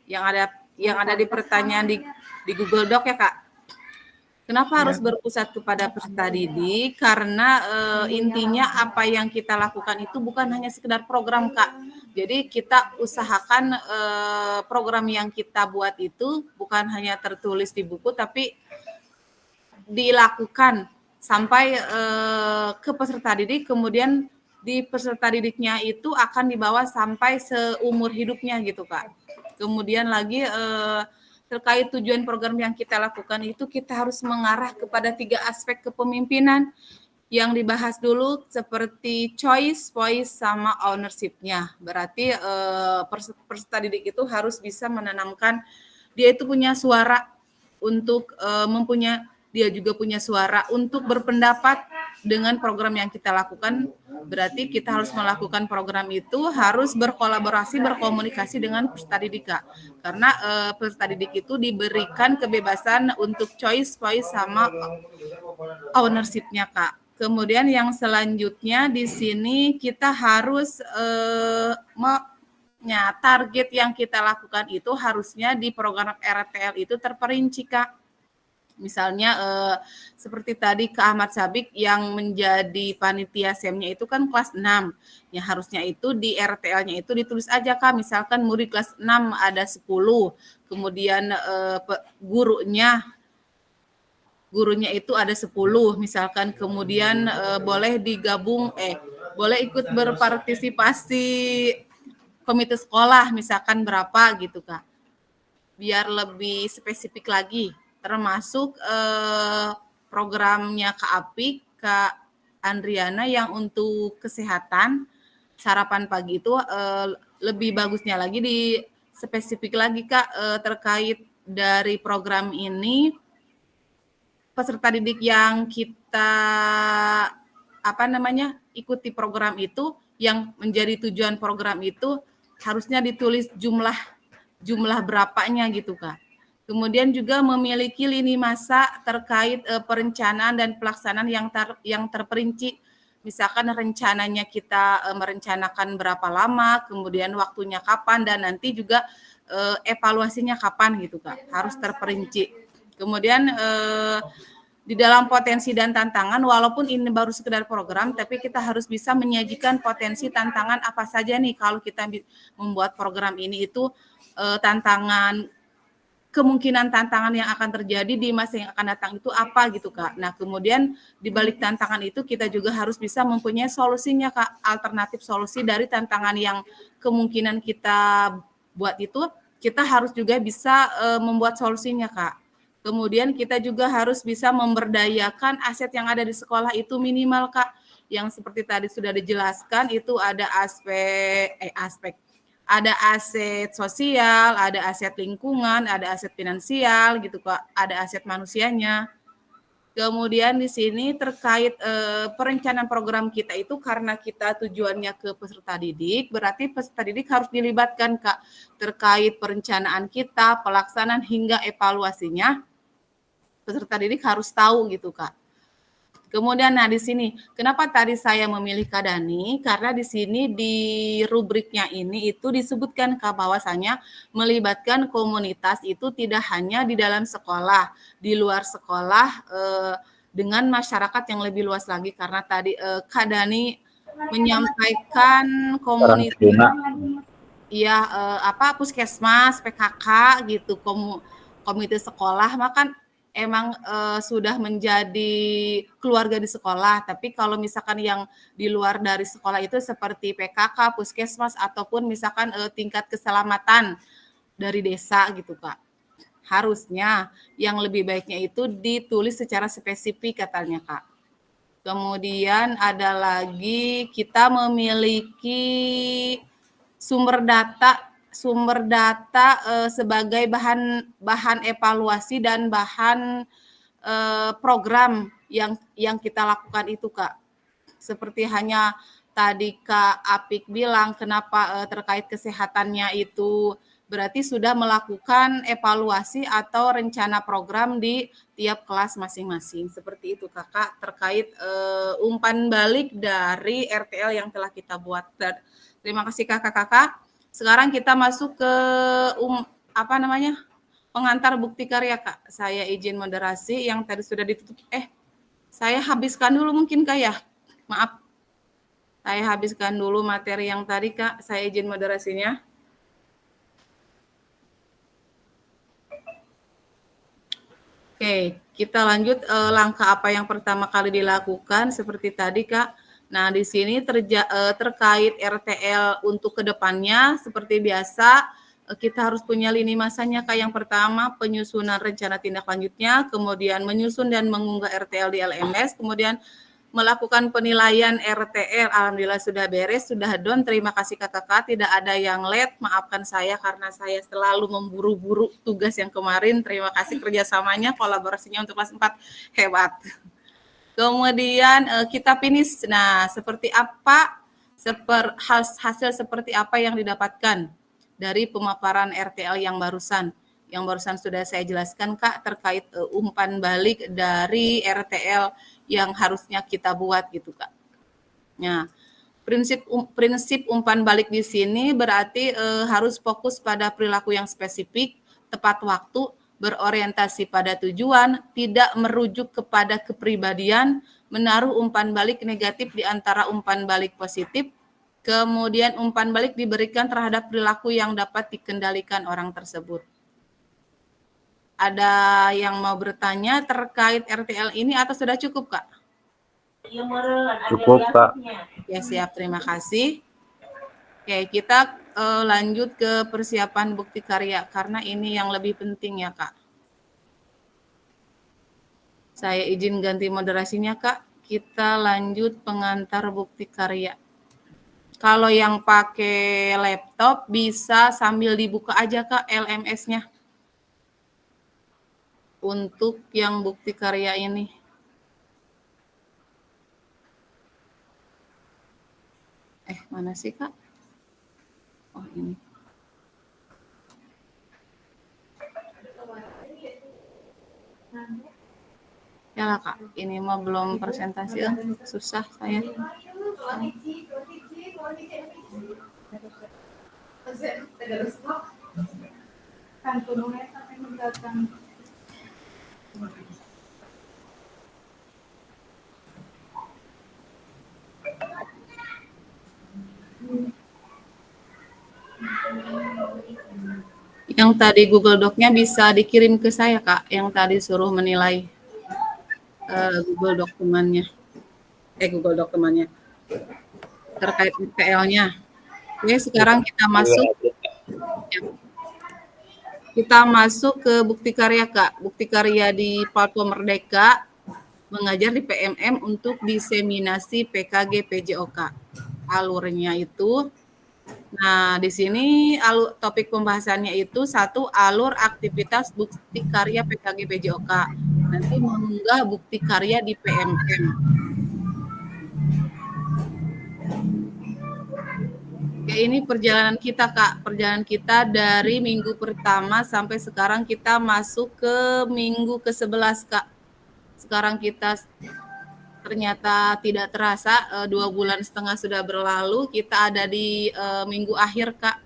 Speaker 1: yang ada di pertanyaan di Google Doc ya Kak. Kenapa harus berpusat kepada peserta didik? Karena intinya apa yang kita lakukan itu bukan hanya sekedar program Kak. Jadi kita usahakan program yang kita buat itu bukan hanya tertulis di buku tapi dilakukan sampai ke peserta didik, kemudian di peserta didiknya itu akan dibawa sampai seumur hidupnya gitu Kak. Kemudian lagi terkait tujuan program yang kita lakukan itu kita harus mengarah kepada 3 aspek kepemimpinan yang dibahas dulu seperti choice, voice, sama ownership-nya. Berarti peserta didik itu harus bisa menanamkan dia itu punya suara untuk dia juga punya suara untuk berpendapat dengan program yang kita lakukan. Berarti kita harus melakukan program itu harus berkolaborasi, berkomunikasi dengan peserta didik Kak. Karena peserta didik itu diberikan kebebasan untuk choice, voice, sama ownership-nya Kak. Kemudian yang selanjutnya di sini kita harus target yang kita lakukan itu harusnya di program RTL itu terperinci Kak. Misalnya seperti tadi Kak Ahmad Sabik yang menjadi panitia SEM-nya itu kan kelas 6. Yang harusnya itu di RTL-nya itu ditulis aja Kak, misalkan murid kelas 6 ada 10. Kemudian gurunya itu ada 10 misalkan. Kemudian boleh digabung boleh ikut berpartisipasi komite sekolah misalkan berapa gitu Kak. Biar lebih spesifik lagi. Termasuk programnya Kak Apik, Kak Andriana yang untuk kesehatan sarapan pagi itu lebih bagusnya lagi di spesifik lagi Kak terkait dari program ini peserta didik yang kita ikuti program itu yang menjadi tujuan program itu harusnya ditulis jumlah berapanya gitu Kak. Kemudian juga memiliki lini masa terkait perencanaan dan pelaksanaan yang terperinci misalkan rencananya kita merencanakan berapa lama, kemudian waktunya kapan, dan nanti juga evaluasinya kapan gitu Kak, harus terperinci. Kemudian di dalam potensi dan tantangan, walaupun ini baru sekedar program, tapi kita harus bisa menyajikan potensi tantangan apa saja nih kalau kita membuat program ini itu tantangan, kemungkinan tantangan yang akan terjadi di masa yang akan datang itu apa gitu Kak. Nah kemudian di balik tantangan itu kita juga harus bisa mempunyai solusinya Kak, alternatif solusi dari tantangan yang kemungkinan kita buat itu, kita harus juga bisa membuat solusinya Kak. Kemudian kita juga harus bisa memberdayakan aset yang ada di sekolah itu minimal Kak, yang seperti tadi sudah dijelaskan itu ada ada aset sosial, ada aset lingkungan, ada aset finansial gitu Kak, ada aset manusianya. Kemudian di sini terkait perencanaan program kita itu karena kita tujuannya ke peserta didik, berarti peserta didik harus dilibatkan Kak terkait perencanaan kita, pelaksanaan hingga evaluasinya. Peserta didik harus tahu gitu Kak. Kemudian nah di sini kenapa tadi saya memilih Kak Dani? Karena di sini di rubriknya ini itu disebutkan Kak bahwasanya melibatkan komunitas itu tidak hanya di dalam sekolah, di luar sekolah dengan masyarakat yang lebih luas lagi karena tadi Kak Dani menyampaikan komunitas ya puskesmas, PKK gitu, komite sekolah, maka emang sudah menjadi keluarga di sekolah. Tapi kalau misalkan yang di luar dari sekolah itu seperti PKK, puskesmas, ataupun misalkan tingkat keselamatan dari desa gitu Kak. Harusnya yang lebih baiknya itu ditulis secara spesifik katanya Kak. Kemudian ada lagi kita memiliki sumber data sebagai bahan evaluasi dan bahan program yang kita lakukan itu Kak. Seperti hanya tadi Kak Apik bilang kenapa terkait kesehatannya itu berarti sudah melakukan evaluasi atau rencana program di tiap kelas masing-masing. Seperti itu Kakak terkait umpan balik dari RTL yang telah kita buat. Terima kasih Kakak-kakak. Sekarang kita masuk ke pengantar bukti karya Kak. Saya izin moderasi yang tadi sudah ditutup. Saya habiskan dulu mungkin Kak ya. Maaf. Saya habiskan dulu materi yang tadi Kak. Saya izin moderasinya. Oke, kita lanjut langkah apa yang pertama kali dilakukan seperti tadi Kak. Nah, di sini terkait RTL untuk kedepannya seperti biasa kita harus punya lini masanya Kak. Yang pertama penyusunan rencana tindak lanjutnya, kemudian menyusun dan mengunggah RTL di LMS, kemudian melakukan penilaian RTL. Alhamdulillah sudah beres, sudah done. Terima kasih kakak-kakak, tidak ada yang late. Maafkan saya karena saya selalu memburu-buru tugas yang kemarin. Terima kasih kerjasamanya, kolaborasinya untuk kelas 4 hebat. Kemudian kita finish. Nah, seperti apa hasil seperti apa yang didapatkan dari pemaparan RTL yang barusan? Yang barusan sudah saya jelaskan Kak terkait umpan balik dari RTL yang harusnya kita buat gitu Kak. Nah, prinsip umpan balik di sini berarti harus fokus pada perilaku yang spesifik, tepat waktu, berorientasi pada tujuan, tidak merujuk kepada kepribadian, menaruh umpan balik negatif di antara umpan balik positif, kemudian umpan balik diberikan terhadap perilaku yang dapat dikendalikan orang tersebut. Ada yang mau bertanya terkait RTL ini atau sudah cukup, Kak?
Speaker 10: Cukup, Kak.
Speaker 1: Ya, siap. Terima kasih. Oke, kita lanjut ke persiapan bukti karya karena ini yang lebih penting ya, Kak. Saya izin ganti moderasinya, Kak. Kita lanjut pengantar bukti karya. Kalau yang pakai laptop bisa sambil dibuka aja, Kak, LMS-nya. Untuk yang bukti karya ini. Mana sih, Kak? Oh, ini. Ya lah Kak, ini mah belum presentasi, susah saya. Yang tadi Google Doc-nya bisa dikirim ke saya Kak, yang tadi suruh menilai Google dokumennya. Google dokumennya terkait RTL-nya. Oke, sekarang kita masuk. Ya. Kita masuk ke bukti karya Kak. Bukti karya di Platform Merdeka mengajar di PMM untuk diseminasi PKG PJOK. Alurnya itu, nah di sini topik pembahasannya itu satu, alur aktivitas bukti karya PKG PJOK. Nanti mengunggah bukti karya di PMM. Oke, ini perjalanan kita Kak. Perjalanan kita dari minggu pertama sampai sekarang kita masuk ke minggu ke-11 Kak. Sekarang kita ternyata tidak terasa 2,5 bulan sudah berlalu. Kita ada di minggu akhir Kak.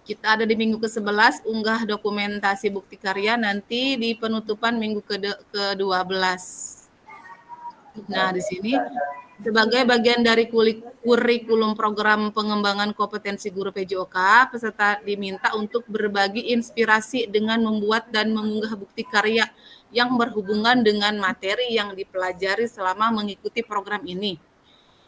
Speaker 1: Kita ada di minggu ke-11, unggah dokumentasi bukti karya, nanti di penutupan minggu ke-12. Nah, di sini sebagai bagian dari kurikulum program pengembangan kompetensi guru PJOK, peserta diminta untuk berbagi inspirasi dengan membuat dan mengunggah bukti karya yang berhubungan dengan materi yang dipelajari selama mengikuti program ini,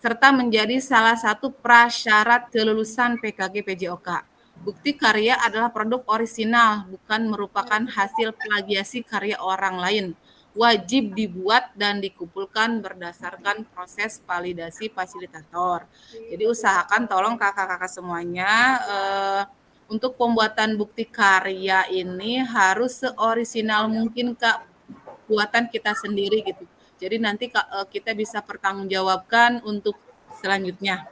Speaker 1: serta menjadi salah satu prasyarat kelulusan PKG PJOK. Bukti karya adalah produk orisinal, bukan merupakan hasil plagiasi karya orang lain. Wajib dibuat dan dikumpulkan berdasarkan proses validasi fasilitator. Jadi usahakan tolong kakak-kakak semuanya untuk pembuatan bukti karya ini harus seorisinal mungkin Kak, buatan kita sendiri gitu. Jadi nanti kita bisa pertanggungjawabkan untuk selanjutnya.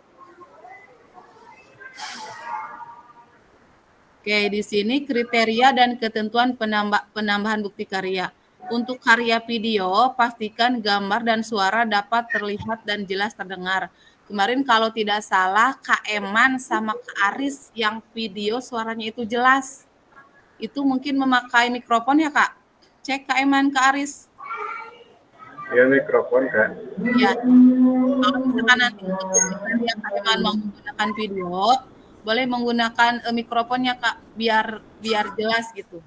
Speaker 1: Oke, di sini kriteria dan ketentuan penambahan bukti karya. Untuk karya video, pastikan gambar dan suara dapat terlihat dan jelas terdengar. Kemarin kalau tidak salah, Kak Eman sama Kak Aris yang video suaranya itu jelas. Itu mungkin memakai mikrofon ya Kak? Cek Kak Eman, Kak Aris.
Speaker 6: Ya, mikrofon Kak.
Speaker 1: Ya, kalau misalkan nanti untuk karya Kak Eman mau menggunakan video, boleh menggunakan mikrofonnya Kak, biar jelas gitu.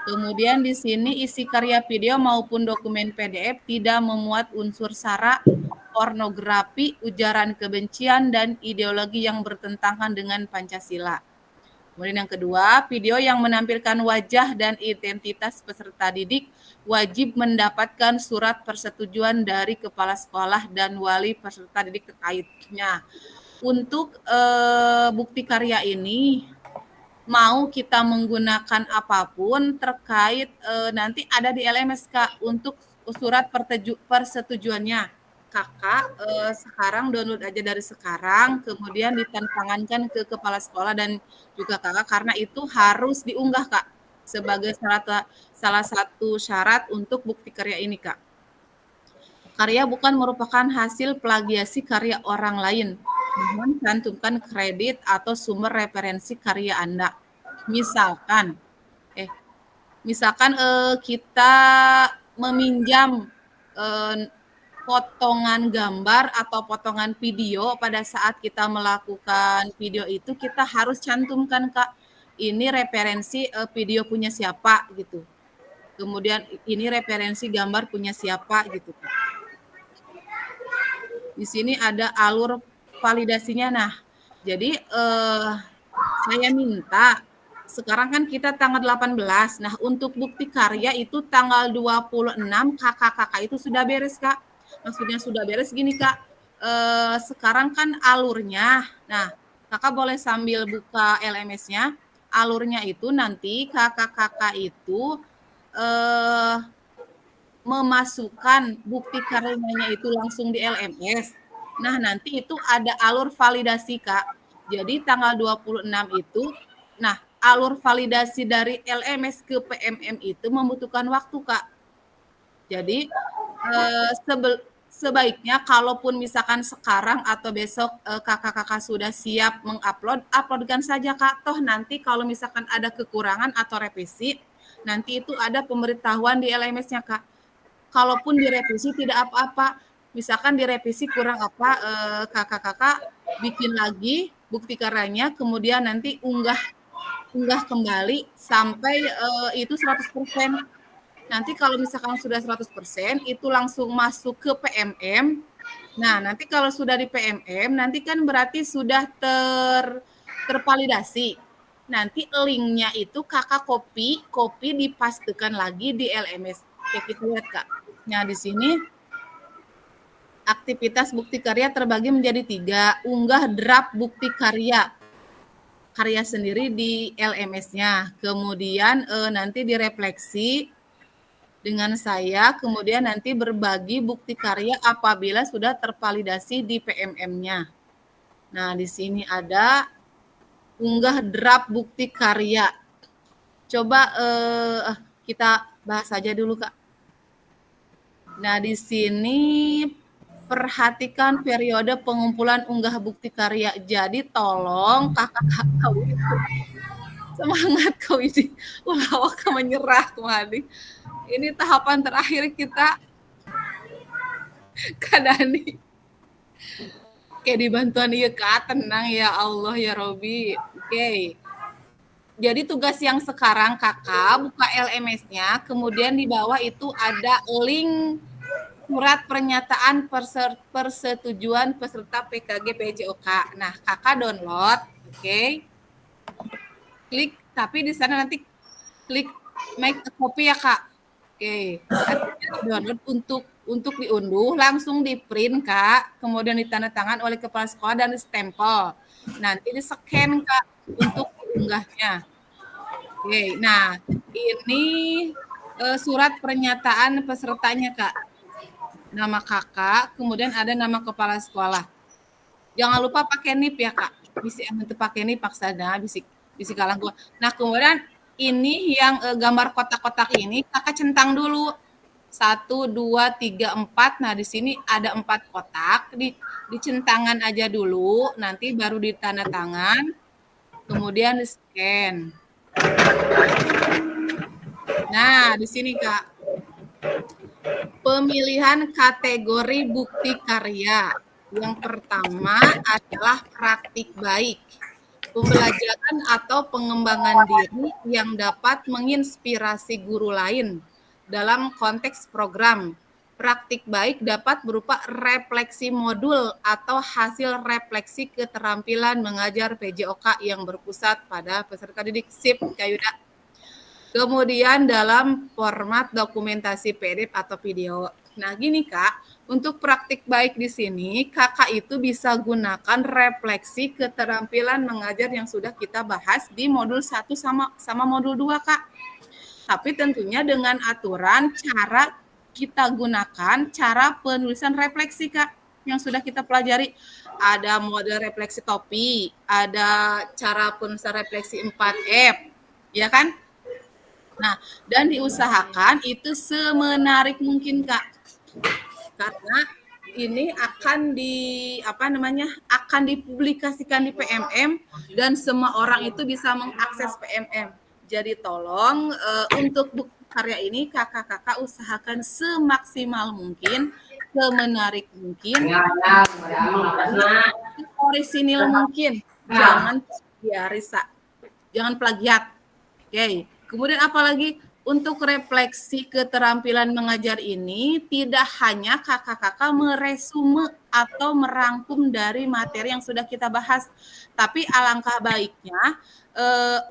Speaker 1: Kemudian di sini isi karya video maupun dokumen PDF tidak memuat unsur sara, pornografi, ujaran kebencian, dan ideologi yang bertentangan dengan Pancasila. Kemudian yang kedua, video yang menampilkan wajah dan identitas peserta didik wajib mendapatkan surat persetujuan dari kepala sekolah dan wali peserta didik terkaitnya. Untuk bukti karya ini, mau kita menggunakan apapun terkait nanti ada di LMS Kak untuk surat persetujuannya. Kakak sekarang download aja dari sekarang, kemudian ditantangankan ke kepala sekolah dan juga kakak, karena itu harus diunggah Kak sebagai salah satu syarat untuk bukti karya ini Kak. Karya bukan merupakan hasil plagiasi karya orang lain. Mohon cantumkan kredit atau sumber referensi karya Anda. Misalkan kita meminjam potongan gambar atau potongan video, pada saat kita melakukan video itu kita harus cantumkan Kak, ini referensi video punya siapa gitu. Kemudian ini referensi gambar punya siapa gitu Kak. Di sini ada alur validasinya. Nah, jadi saya minta sekarang kan kita tanggal 18. Nah, untuk bukti karya itu tanggal 26 kakak-kakak itu sudah beres Kak. Maksudnya sudah beres gini Kak. Sekarang kan alurnya. Nah, kakak boleh sambil buka LMS-nya. Alurnya itu nanti kakak-kakak itu memasukkan bukti karyanya itu langsung di LMS. Nah, nanti itu ada alur validasi Kak. Jadi tanggal 26 itu, nah alur validasi dari LMS ke PMM itu membutuhkan waktu Kak. Jadi sebaiknya kalaupun misalkan sekarang atau besok kakak-kakak sudah siap mengupload, uploadkan saja Kak. Toh nanti kalau misalkan ada kekurangan atau revisi, nanti itu ada pemberitahuan di LMS-nya Kak. Kalaupun direvisi tidak apa-apa, misalkan direvisi kurang apa, kakak-kakak bikin lagi bukti karyanya, kemudian nanti unggah kembali sampai itu 100%. Nanti kalau misalkan sudah 100%, itu langsung masuk ke PMM. Nah, nanti kalau sudah di PMM, nanti kan berarti sudah tervalidasi. Nanti linknya itu kakak copy dipastekan lagi di LMS. Oke, kita lihat Kak. Nah, di sini aktivitas bukti karya terbagi menjadi 3. Unggah draft bukti karya sendiri di LMS-nya. Kemudian nanti direfleksi dengan saya, kemudian nanti berbagi bukti karya apabila sudah tervalidasi di PMM-nya. Nah, di sini ada unggah draft bukti karya. Coba kita bahas saja dulu, Kak. Nah, di sini perhatikan periode pengumpulan unggah bukti karya. Jadi tolong kakak-kakak semangat kau ini. Ulah menyerah kemari. Ini tahapan terakhir kita. Kadani. Oke, dibantuan ya Kak, tenang ya Allah ya Robi. Oke. Jadi tugas yang sekarang Kakak buka LMS-nya, kemudian di bawah itu ada link surat pernyataan persetujuan peserta PKG PJOK. Nah, Kakak download, oke. Klik, tapi di sana nanti klik make a copy ya Kak. Oke, download untuk diunduh, langsung di print Kak, kemudian ditandatangan oleh kepala sekolah dan stempel. Nanti di scan Kak untuk diunggahnya. Oke, nah ini surat pernyataan pesertanya Kak. Nama kakak, kemudian ada nama kepala sekolah. Jangan lupa pakai NIP ya Kak. Bisa untuk pakai NIP paksana, bisa kalang gua. Nah kemudian ini yang gambar kotak-kotak ini kakak centang dulu 1, 2, 3, 4. Nah di sini ada 4 kotak, dicentangan aja dulu, nanti baru ditanda tangan, kemudian di scan. Nah di sini Kak, pemilihan kategori bukti karya. Yang pertama adalah praktik baik. Pembelajaran atau pengembangan diri yang dapat menginspirasi guru lain dalam konteks program. Praktik baik dapat berupa refleksi modul atau hasil refleksi keterampilan mengajar PJOK yang berpusat pada peserta didik. Sip, Kayuda. Kemudian dalam format dokumentasi PDF atau video. Nah, gini Kak. Untuk praktik baik di sini, kakak itu bisa gunakan refleksi keterampilan mengajar yang sudah kita bahas di modul 1 sama modul 2, Kak. Tapi tentunya dengan aturan cara kita gunakan cara penulisan refleksi, Kak, yang sudah kita pelajari. Ada model refleksi topi, ada cara penulisan refleksi 4F, ya kan? Nah, dan diusahakan itu semenarik mungkin, Kak. Karena ini akan akan dipublikasikan di PMM dan semua orang itu bisa mengakses PMM. Jadi tolong untuk bukti karya ini kakak-kakak usahakan semaksimal mungkin, semenarik mungkin, orisinil mungkin, jangan plagiat. Oke. Kemudian apalagi untuk refleksi keterampilan mengajar ini tidak hanya kakak-kakak meresume atau merangkum dari materi yang sudah kita bahas, tapi alangkah baiknya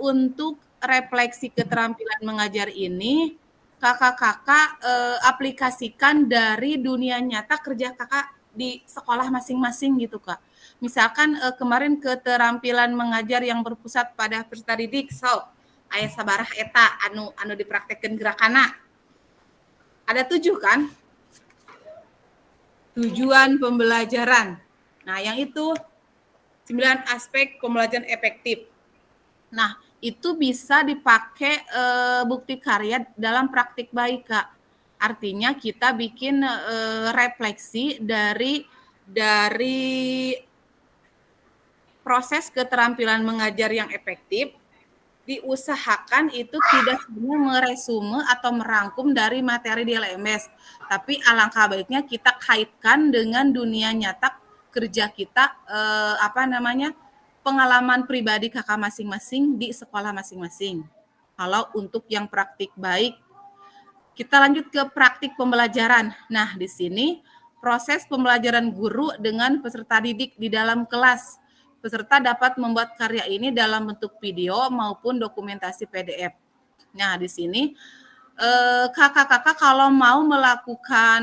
Speaker 1: untuk refleksi keterampilan mengajar ini kakak-kakak aplikasikan dari dunia nyata kerja kakak di sekolah masing-masing gitu Kak. Misalkan kemarin keterampilan mengajar yang berpusat pada peserta didik, aya sabarah eta anu dipraktekkeun gerakana. Ada 7 kan? Tujuan pembelajaran. Nah, yang itu 9 aspek pembelajaran efektif. Nah, itu bisa dipakai bukti karya dalam praktik baik, Kak. Artinya kita bikin refleksi dari proses keterampilan mengajar yang efektif, diusahakan itu tidak hanya meresume atau merangkum dari materi di LMS, tapi alangkah baiknya kita kaitkan dengan dunia nyata kerja kita, pengalaman pribadi kakak masing-masing di sekolah masing-masing. Kalau untuk yang praktik baik, kita lanjut ke praktik pembelajaran. Nah, di sini proses pembelajaran guru dengan peserta didik di dalam kelas. Peserta dapat membuat karya ini dalam bentuk video maupun dokumentasi PDF. Nah, di sini kakak-kakak kalau mau melakukan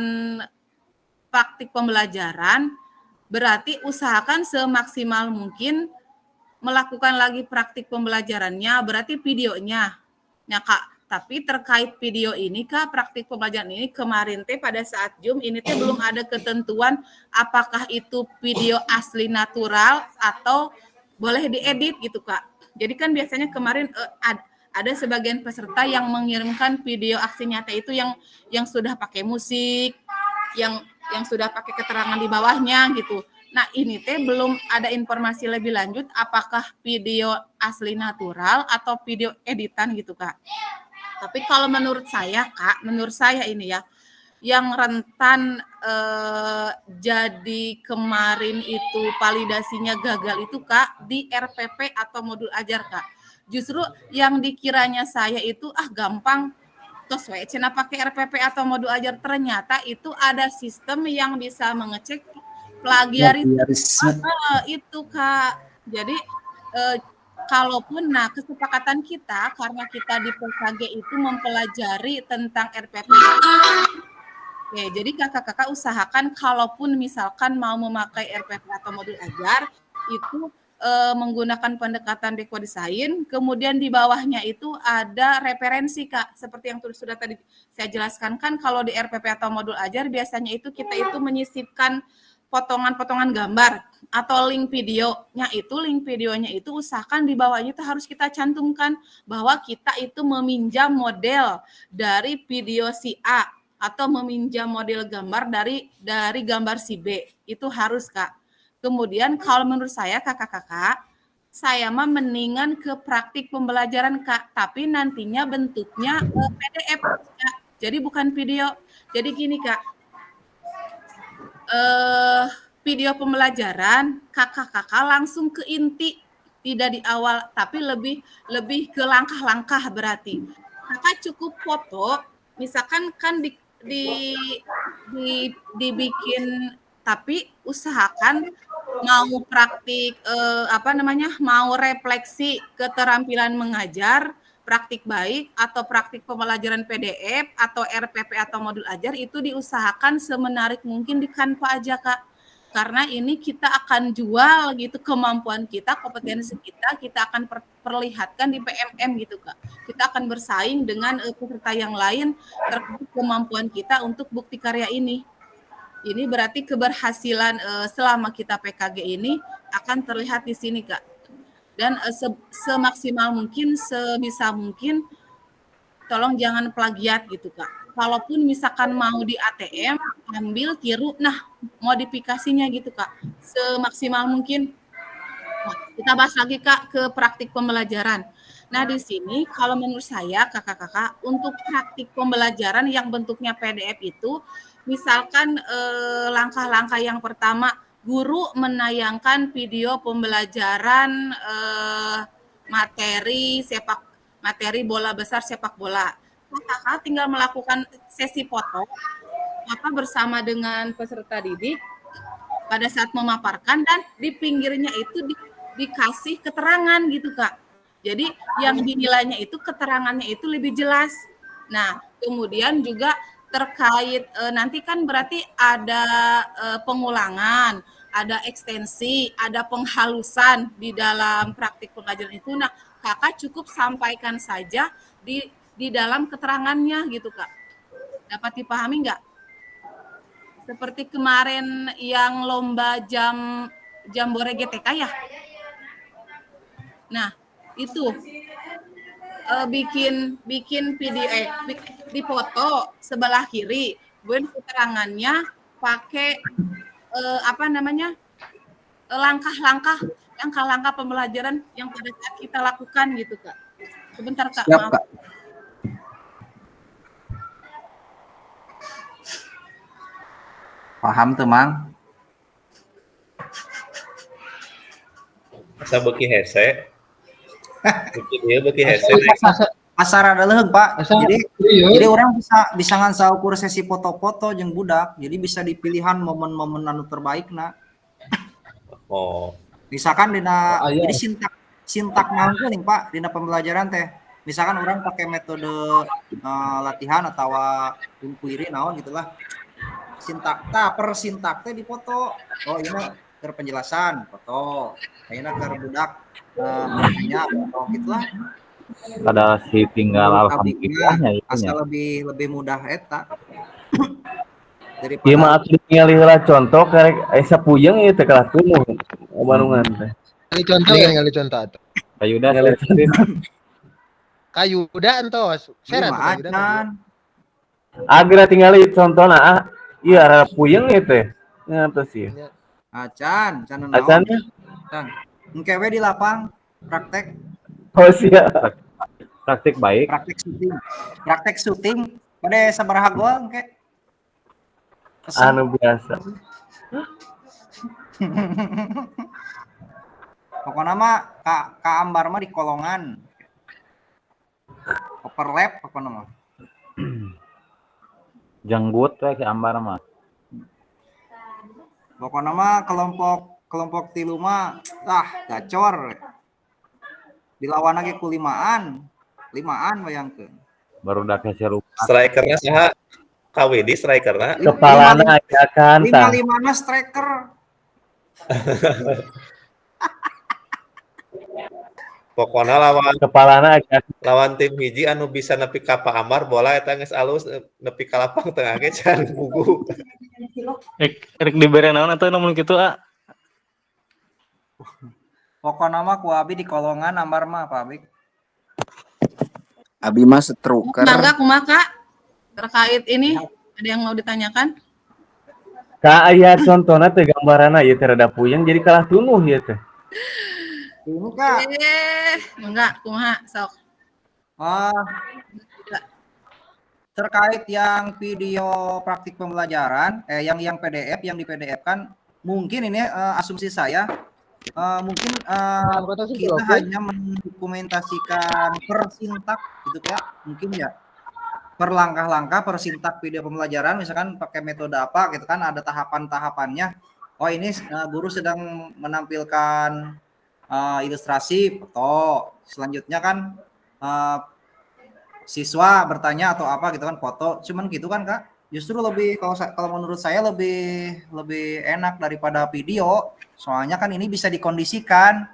Speaker 1: praktik pembelajaran, berarti usahakan semaksimal mungkin melakukan lagi praktik pembelajarannya, berarti videonya. Nah, Kak, tapi terkait video ini, Kak, praktik pembelajaran ini kemarin pada saat Zoom ini belum ada ketentuan apakah itu video asli natural atau boleh diedit gitu, Kak. Jadi kan biasanya kemarin ada sebagian peserta yang mengirimkan video aksi nyata itu yang sudah pakai musik, yang sudah pakai keterangan di bawahnya gitu. Nah, ini belum ada informasi lebih lanjut apakah video asli natural atau video editan gitu, Kak. Tapi kalau menurut saya, Kak, ini ya, yang rentan jadi kemarin itu validasinya gagal itu, Kak, di RPP atau modul ajar, Kak. Justru yang dikiranya saya itu gampang, terus cina pakai RPP atau modul ajar, ternyata itu ada sistem yang bisa mengecek plagiarisme. Itu, Kak. Jadi kalaupun kesepakatan kita karena kita di PKG itu mempelajari tentang RPP. Oke, jadi kakak-kakak usahakan kalaupun misalkan mau memakai RPP atau modul ajar itu menggunakan pendekatan decodesign, kemudian di bawahnya itu ada referensi, Kak. Seperti yang sudah tadi saya jelaskan kan, kalau di RPP atau modul ajar biasanya itu kita itu menyisipkan potongan-potongan gambar atau link videonya itu usahakan di bawahnya itu harus kita cantumkan bahwa kita itu meminjam model dari video si A atau meminjam model gambar dari gambar si B. Itu harus, Kak. Kemudian kalau menurut saya kakak-kakak, saya mah mendingan ke praktik pembelajaran, Kak, tapi nantinya bentuknya PDF, Kak. Jadi bukan video. Jadi gini, Kak. Video pembelajaran kakak-kakak langsung ke inti, tidak di awal, tapi lebih ke langkah-langkah. Berarti kakak cukup foto, misalkan kan dibikin, tapi usahakan mau praktik mau refleksi keterampilan mengajar, praktik baik atau praktik pembelajaran PDF atau RPP atau modul ajar itu diusahakan semenarik mungkin di Canva aja, Kak. Karena ini kita akan jual gitu kemampuan kita, kompetensi kita akan perlihatkan di PMM gitu, Kak. Kita akan bersaing dengan peserta yang lain terkait kemampuan kita untuk bukti karya ini. Ini berarti keberhasilan selama kita PKG ini akan terlihat di sini, Kak. Dan semaksimal mungkin, sebisa mungkin, tolong jangan plagiat gitu, Kak. Kalaupun misalkan mau di ATM, ambil, tiru, modifikasinya gitu, Kak. Semaksimal mungkin. Nah, kita bahas lagi, Kak, ke praktik pembelajaran. Nah, di sini kalau menurut saya, kakak-kakak, untuk praktik pembelajaran yang bentuknya PDF itu, misalkan langkah-langkah yang pertama, guru menayangkan video pembelajaran materi bola besar sepak bola. Kakak tinggal melakukan sesi foto bersama dengan peserta didik pada saat memaparkan, dan di pinggirnya itu dikasih keterangan gitu, Kak. Jadi yang dinilainya itu keterangannya itu lebih jelas. Nah, kemudian juga terkait nanti kan berarti ada pengulangan, ada ekstensi, ada penghalusan di dalam praktik pengajaran itu. Nah, kakak cukup sampaikan saja di dalam keterangannya gitu, Kak. Dapat dipahami nggak? Seperti kemarin yang lomba Jambore GTK ya. Nah, itu bikin video dipoto sebelah kiri, kemudian keterangannya pakai langkah-langkah pembelajaran yang pada saat kita lakukan gitu Kak. Sebentar Kak,
Speaker 5: Siap,
Speaker 1: maaf.
Speaker 5: Kak. Paham tuh, Mang?
Speaker 11: Asa beuki hese. Beuki hese.
Speaker 5: Asar ada leuheung, Pak. Jadi orang bisa ngansa ukur sesi foto-foto jeung budak. Jadi bisa dipilihan momen-momen anu terbaikna.
Speaker 11: Oh.
Speaker 5: Misalkan jadi sintak naon nih Pak dina pembelajaran teh. Misalkan orang pakai metode latihan atau inquiry naon gitulah. Per sintak teh dipoto. Oh, ini terpenjelasan foto. Ini keur budak bertanya foto gitulah.
Speaker 10: Ada si tinggal alhamdulillahnya itu
Speaker 5: asa lebih mudah eta.
Speaker 10: Ieu mah tinggal heula contoh karek asa puyeng ieu teh kelas 3 Bandungan teh.
Speaker 3: Kali contoh atuh.
Speaker 10: Kayuda
Speaker 3: Kayuda entos. Seret kayuda.
Speaker 10: Agra tinggali contohna ieu arah puyeng ieu teh. Ngatos ieu.
Speaker 5: Acan naon?
Speaker 10: Acan.
Speaker 5: Engke we di lapang praktek.
Speaker 10: Oh siap. Praktik baik.
Speaker 5: Praktek syuting. Pada sabaraha gol engke?
Speaker 10: Anu biasa.
Speaker 5: Pokoknya mah ka ambar mah di kolongan. Overlap pokoknya mah.
Speaker 10: Jenggut we ke ambar mah.
Speaker 5: Pokoknya mah kelompok 3 mah gacor. Dilawan lagi ku 5-an bayangkeun.
Speaker 10: Baru dak seru.
Speaker 11: Strikernya saha? KWD strikerna.
Speaker 10: Kepalana aya kantang.
Speaker 5: 5-5 striker.
Speaker 11: Pokoknya lawan tim hiji anu bisa nepi ka Pak Amar bola eta geus alus nepi ka lapang tengah ge can bugu.
Speaker 8: Rek dibere naon atuh namun kitu
Speaker 5: Pokoknya mah ku abi di kolongan ambar mah Pak Abi.
Speaker 7: Abi mah stroker.
Speaker 1: Kumaha Kak? Terkait ini ada yang mau ditanyakan?
Speaker 10: Kak aya contohna teh gambaranna ieu teh rada puyeng jadi kalah tunuh ieu teh.
Speaker 5: Tunuh Kak.
Speaker 1: Enggak, kumaha sok.
Speaker 5: Terkait yang video praktik pembelajaran yang PDF yang di PDF kan mungkin ini asumsi saya mungkin kita hanya mendokumentasikan per sintak gitu Kak, mungkin ya per langkah-langkah per sintak video pembelajaran misalkan pakai metode apa gitu kan ada tahapan-tahapannya. Oh ini guru sedang menampilkan ilustrasi foto, selanjutnya kan siswa bertanya atau apa gitu kan foto, cuman gitu kan Kak. Justru lebih kalau menurut saya lebih enak daripada video. Soalnya kan ini bisa dikondisikan.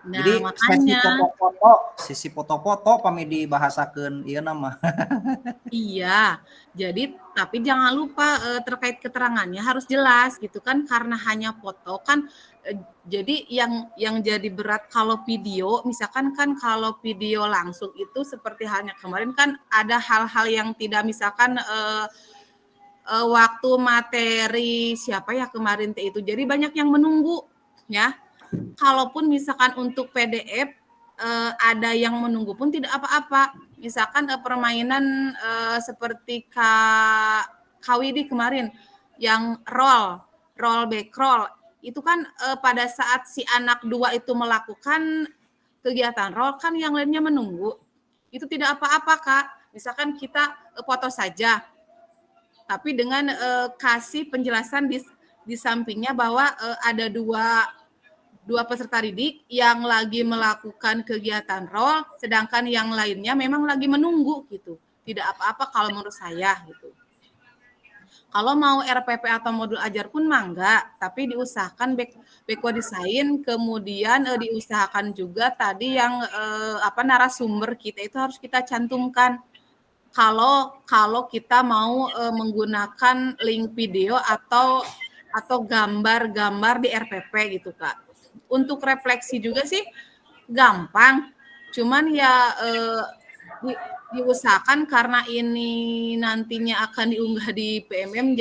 Speaker 1: Nah,
Speaker 5: jadi
Speaker 1: makanya
Speaker 5: sisi foto-foto pami dibahasakeun ieu nama.
Speaker 1: Iya. Jadi tapi jangan lupa terkait keterangannya harus jelas gitu kan karena hanya foto kan jadi yang jadi berat kalau video misalkan kan kalau video langsung itu seperti halnya kemarin kan ada hal-hal yang tidak misalkan waktu materi siapa ya kemarin itu jadi banyak yang menunggu ya. Kalaupun misalkan untuk PDF ada yang menunggu pun tidak apa-apa. Misalkan permainan seperti KWD kemarin yang roll back roll itu kan pada saat si anak 2 itu melakukan kegiatan roll kan yang lainnya menunggu. Itu tidak apa-apa Kak. Misalkan kita foto saja. Tapi dengan kasih penjelasan di sampingnya bahwa ada dua peserta didik yang lagi melakukan kegiatan roll, sedangkan yang lainnya memang lagi menunggu gitu. Tidak apa-apa kalau menurut saya gitu. Kalau mau RPP atau modul ajar pun mangga, tapi diusahakan backward design, kemudian diusahakan juga tadi yang narasumber kita itu harus kita cantumkan. Kalau kita mau menggunakan link video atau gambar-gambar di RPP gitu Kak. Untuk refleksi juga sih gampang, cuman ya di- diusahakan karena ini nantinya akan diunggah di PMM,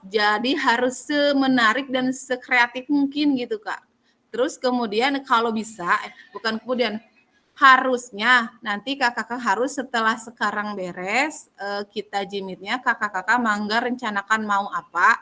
Speaker 1: jadi harus semenarik dan sekreatif mungkin gitu Kak. Terus kemudian kalau bisa, bukan kemudian, harusnya nanti kakak-kakak harus setelah sekarang beres, kita jimitnya kakak-kakak mangga rencanakan mau apa,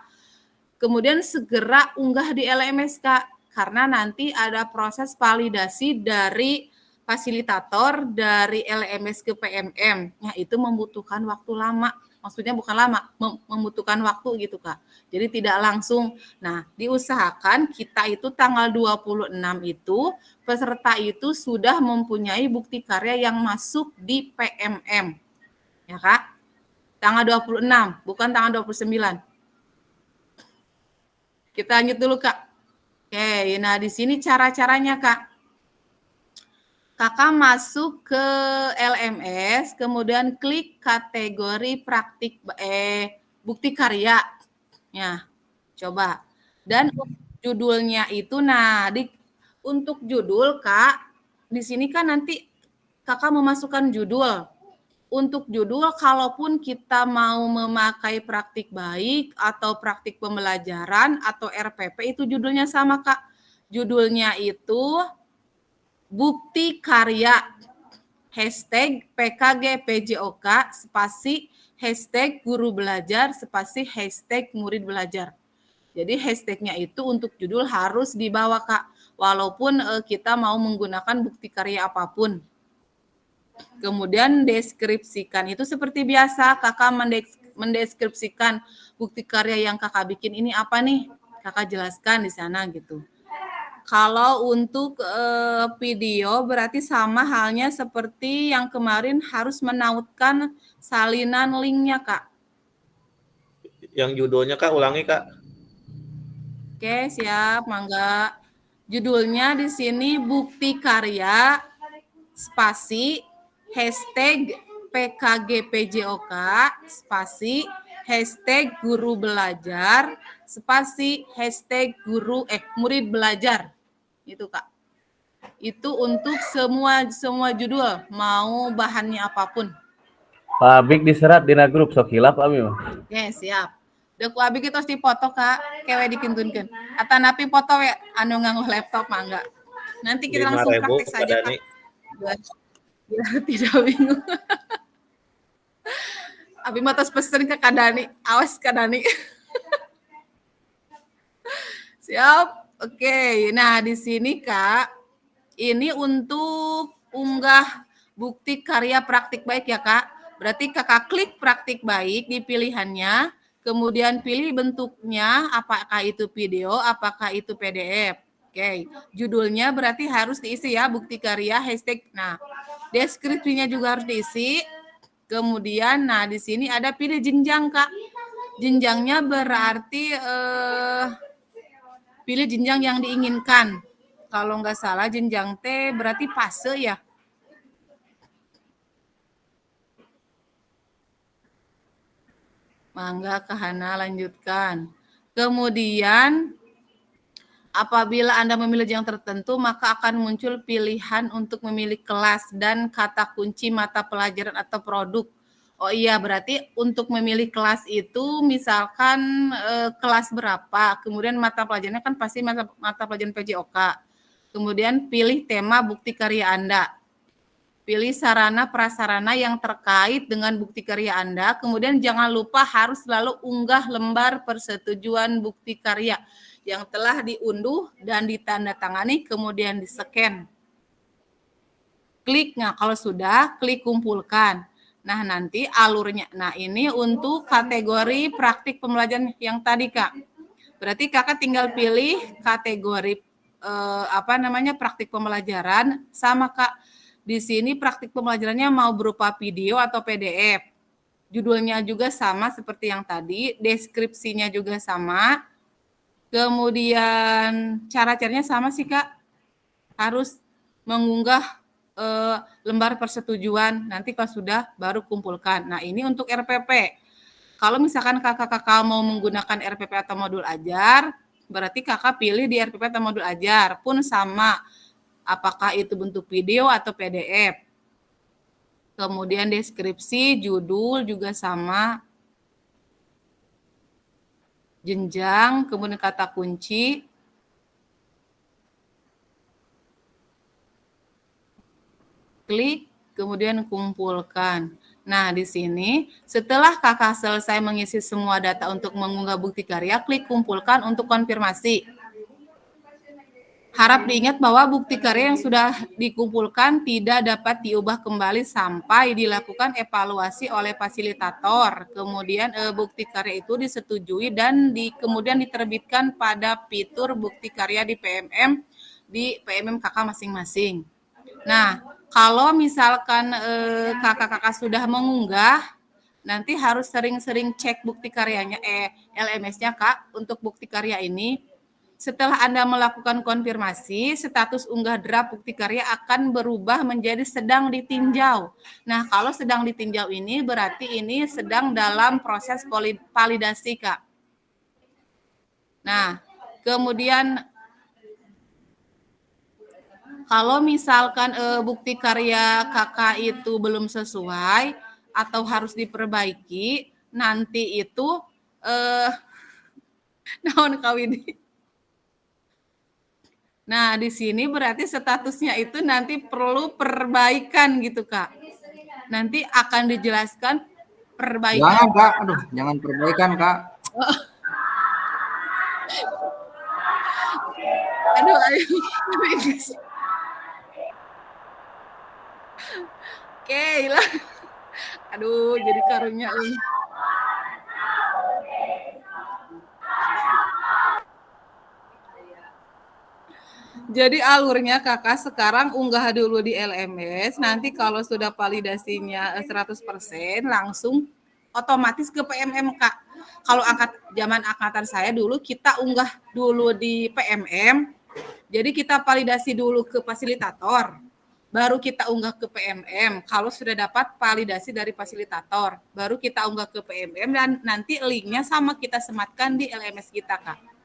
Speaker 1: kemudian segera unggah di LMS Kak, karena nanti ada proses validasi dari fasilitator dari LMS ke PMM. Nah, itu membutuhkan waktu lama. Maksudnya bukan lama, membutuhkan waktu gitu Kak. Jadi tidak langsung. Nah, diusahakan kita itu tanggal 26 itu peserta itu sudah mempunyai bukti karya yang masuk di PMM. Ya Kak? Tanggal 26, bukan tanggal 29. Kita lanjut dulu Kak. Oke, nah di sini cara-caranya Kak. Kakak masuk ke LMS, kemudian klik kategori praktik bukti karya. Ya, coba. Dan judulnya itu, nah untuk judul Kak, di sini kan nanti Kakak memasukkan judul. Untuk judul, kalaupun kita mau memakai praktik baik atau praktik pembelajaran atau RPP, itu judulnya sama Kak. Judulnya itu bukti karya, hashtag PKG PJOK, spasi, hashtag guru belajar, spasi, hashtag murid belajar. Jadi hashtagnya itu untuk judul harus dibawa Kak, walaupun kita mau menggunakan bukti karya apapun. Kemudian deskripsikan, itu seperti biasa Kakak mendeskripsikan bukti karya yang Kakak bikin ini apa nih, Kakak jelaskan di sana gitu. Kalau untuk video berarti sama halnya seperti yang kemarin harus menautkan salinan linknya Kak.
Speaker 11: Yang judulnya Kak, ulangi Kak.
Speaker 1: Oke, siap, mangga. Judulnya di sini bukti karya, spasi, hashtag PKGPJOK, spasi, hashtag guru belajar, spasi, hashtag murid belajar. Itu Kak. Itu untuk semua judul, mau bahannya apapun.
Speaker 10: Pak Abik diserat dina grup sok hilap abi mah.
Speaker 1: Oke, siap. Dek Abik itu harus dipoto Kak, kewe dikintunkeun. Ata napi foto we anu nganggo laptop mangga. Nanti kita langsung
Speaker 11: 5.000
Speaker 1: praktek saja Kak. Biar tidak bingung. Abi mah tos pesen ke Kadani, awas Kadani. Siap. Oke, nah di sini Kak, ini untuk unggah bukti karya praktik baik ya Kak. Berarti Kakak klik praktik baik di pilihannya, kemudian pilih bentuknya, apakah itu video, apakah itu PDF. Oke, judulnya berarti harus diisi ya, bukti karya, hashtag. Nah, deskripsinya juga harus diisi. Kemudian, nah di sini ada pilih jenjang Kak. Jenjangnya berarti pilih jenjang yang diinginkan. Kalau nggak salah jenjang T berarti fase ya. Mangga Kahana lanjutkan. Kemudian apabila Anda memilih jenjang tertentu, maka akan muncul pilihan untuk memilih kelas dan kata kunci mata pelajaran atau produk. Oh iya, berarti untuk memilih kelas itu misalkan kelas berapa, kemudian mata pelajarannya kan pasti mata pelajaran PJOK. Kemudian pilih tema bukti karya Anda. Pilih sarana prasarana yang terkait dengan bukti karya Anda. Kemudian jangan lupa harus selalu unggah lembar persetujuan bukti karya yang telah diunduh dan ditandatangani, kemudian di-scan. Klik, nah kalau sudah, klik kumpulkan. Nah nanti alurnya, nah ini untuk kategori praktik pembelajaran yang tadi Kak. Berarti Kakak tinggal pilih kategori praktik pembelajaran sama Kak. Di sini praktik pembelajarannya mau berupa video atau PDF. Judulnya juga sama seperti yang tadi, deskripsinya juga sama. Kemudian cara-caranya sama sih Kak. Harus mengunggah lembar persetujuan, nanti kalau sudah baru kumpulkan. Nah ini untuk RPP. Kalau misalkan kakak-kakak mau menggunakan RPP atau modul ajar, berarti kakak pilih di RPP atau modul ajar pun sama. Apakah itu bentuk video atau PDF. kemudian deskripsi, judul juga sama, jenjang, kemudian kata kunci, klik, kemudian kumpulkan. Nah, di sini setelah kakak selesai mengisi semua data untuk mengunggah bukti karya, klik kumpulkan untuk konfirmasi. Harap diingat bahwa bukti karya yang sudah dikumpulkan tidak dapat diubah kembali sampai dilakukan evaluasi oleh fasilitator. Kemudian bukti karya itu disetujui dan kemudian diterbitkan pada fitur bukti karya di PMM kakak masing-masing. Nah, kalau misalkan kakak-kakak sudah mengunggah, nanti harus sering-sering cek bukti karyanya, LMS-nya Kak, untuk bukti karya ini. Setelah Anda melakukan konfirmasi, status unggah draft bukti karya akan berubah menjadi sedang ditinjau. Nah, kalau sedang ditinjau ini berarti ini sedang dalam proses validasi, Kak. Nah, kemudian kalau misalkan bukti karya kakak itu belum sesuai atau harus diperbaiki, nanti itu naon kawin. Nah, di sini berarti statusnya itu nanti perlu perbaikan gitu, Kak. Nanti akan dijelaskan perbaikan.
Speaker 5: Jangan, Kak. Aduh, jangan perbaikan, Kak.
Speaker 1: Aduh, ayo. Oke, hilang. Aduh, jadi karunya. Jadi alurnya kakak sekarang unggah dulu di LMS, nanti kalau sudah validasinya 100% langsung otomatis ke PMM, Kak. Kalau zaman angkatan saya dulu kita unggah dulu di PMM, jadi kita validasi dulu ke fasilitator, baru kita unggah ke PMM. Kalau sudah dapat validasi dari fasilitator, baru kita unggah ke PMM dan nanti linknya sama kita sematkan di LMS kita, Kak.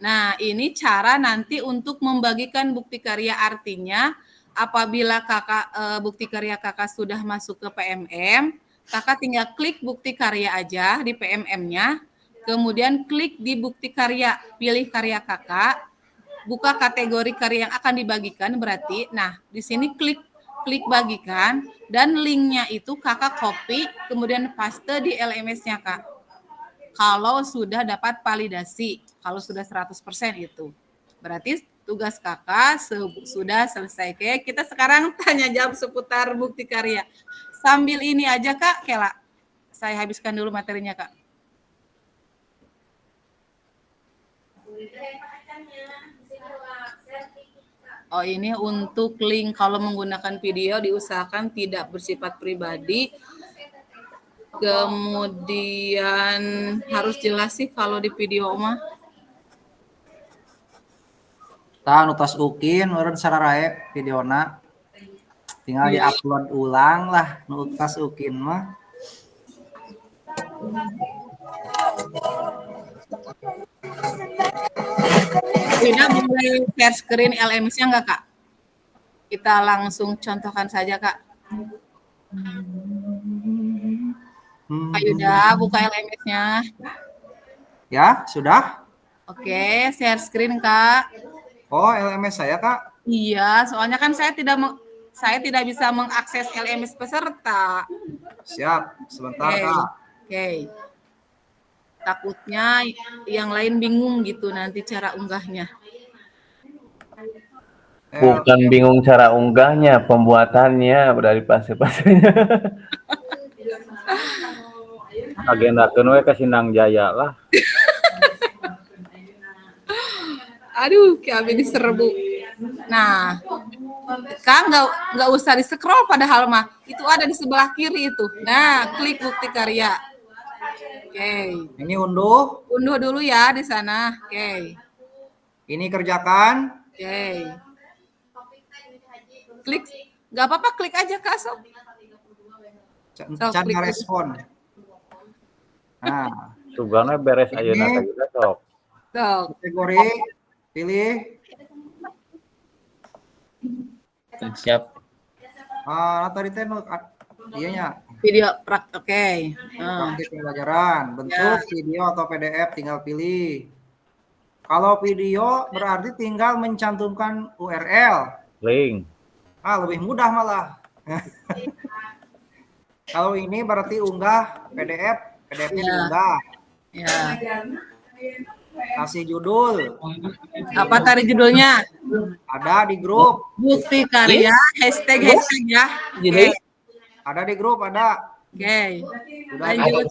Speaker 1: Nah, ini cara nanti untuk membagikan bukti karya, artinya apabila bukti karya kakak sudah masuk ke PMM, kakak tinggal klik bukti karya aja di PMM-nya, kemudian klik di bukti karya, pilih karya kakak, buka kategori karya yang akan dibagikan berarti. Nah, di sini klik bagikan dan linknya itu kakak copy, kemudian paste di LMS-nya, Kak. Kalau sudah dapat validasi, kalau sudah 100% itu. Berarti tugas kakak sudah selesai. Oke, kita sekarang tanya jawab seputar bukti karya. Sambil ini aja, Kak, Kela. Saya habiskan dulu materinya, Kak. Oh, ini untuk link kalau menggunakan video diusahakan tidak bersifat pribadi. Kemudian harus jelas sih kalau di video mah.
Speaker 5: Tah nutas ukin meureun sararae videona. Tinggal di-upload ulang lah nutas ukin mah.
Speaker 1: Udah mulai share screen LMS-nya enggak, Kak? Kita langsung contohkan saja, Kak. Kak Yuda, buka LMS-nya.
Speaker 5: Ya, sudah?
Speaker 1: Oke, share screen, Kak.
Speaker 5: Oh, LMS saya, Kak?
Speaker 1: Iya, soalnya kan saya tidak bisa mengakses LMS peserta.
Speaker 5: Siap, sebentar, Kak.
Speaker 1: Oke. Takutnya yang lain bingung gitu nanti cara unggahnya.
Speaker 10: Bukan bingung cara unggahnya, pembuatannya dari pasir-pasirnya. Agenda we ke Sindang Jaya lah.
Speaker 1: Aduh, kayak abis diserbu. Nah, Kak nggak usah di scroll padahal mah itu ada di sebelah kiri itu. Nah, klik bukti karya. Oke.
Speaker 5: Ini unduh.
Speaker 1: Unduh dulu ya di sana. Oke.
Speaker 5: Ini kerjakan.
Speaker 1: Oke. Klik, nggak apa-apa klik aja Kak Sob.
Speaker 5: Can respon. Nah,
Speaker 10: Sugana beres ayeuna teh sok.
Speaker 1: Sok.
Speaker 5: Kategori Pilih.
Speaker 13: Siap.
Speaker 5: Tadi teh nya
Speaker 1: Video oke.
Speaker 5: praktik pembelajaran. Bentuk video atau PDF tinggal pilih. Kalau video berarti tinggal mencantumkan URL.
Speaker 10: Link.
Speaker 5: Lebih mudah malah. Kalau ini berarti unggah PDF, PDF-nya diunggah.
Speaker 1: Ya.
Speaker 5: Kasih judul.
Speaker 1: Apa tadi judulnya?
Speaker 5: Ada di grup.
Speaker 1: Bukti karya, hashtag ya.
Speaker 5: Jadi ada di grup, ada.
Speaker 1: Oke.
Speaker 5: Lanjut.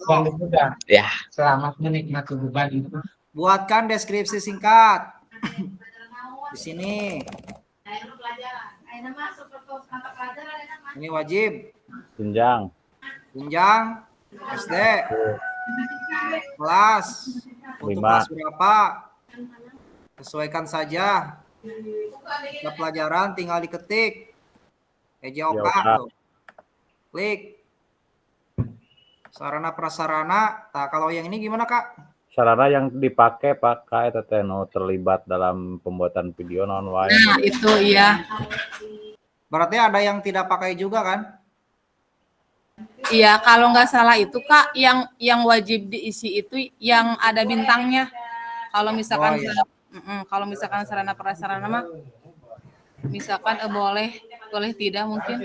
Speaker 13: Ya.
Speaker 14: Selamat menikmati beban itu.
Speaker 5: Buatkan deskripsi singkat. Di sini. Ini wajib.
Speaker 10: Jenjang.
Speaker 5: Jenjang SD. Kelas. Untuk
Speaker 10: 5.
Speaker 5: kelas berapa? Sesuaikan saja. Pelajaran tinggal diketik. Jawab. Klik. Sarana prasarana. Nah, kalau yang ini gimana, Kak?
Speaker 10: Sarana yang dipakai pakai teteno terlibat dalam pembuatan video non wae.
Speaker 1: Nah, itu iya.
Speaker 5: Berarti ada yang tidak pakai juga kan?
Speaker 1: Iya, kalau nggak salah itu Kak, yang wajib diisi itu yang ada bintangnya. Kalau misalkan kalau misalkan sarana prasarana mah misalkan boleh tidak mungkin.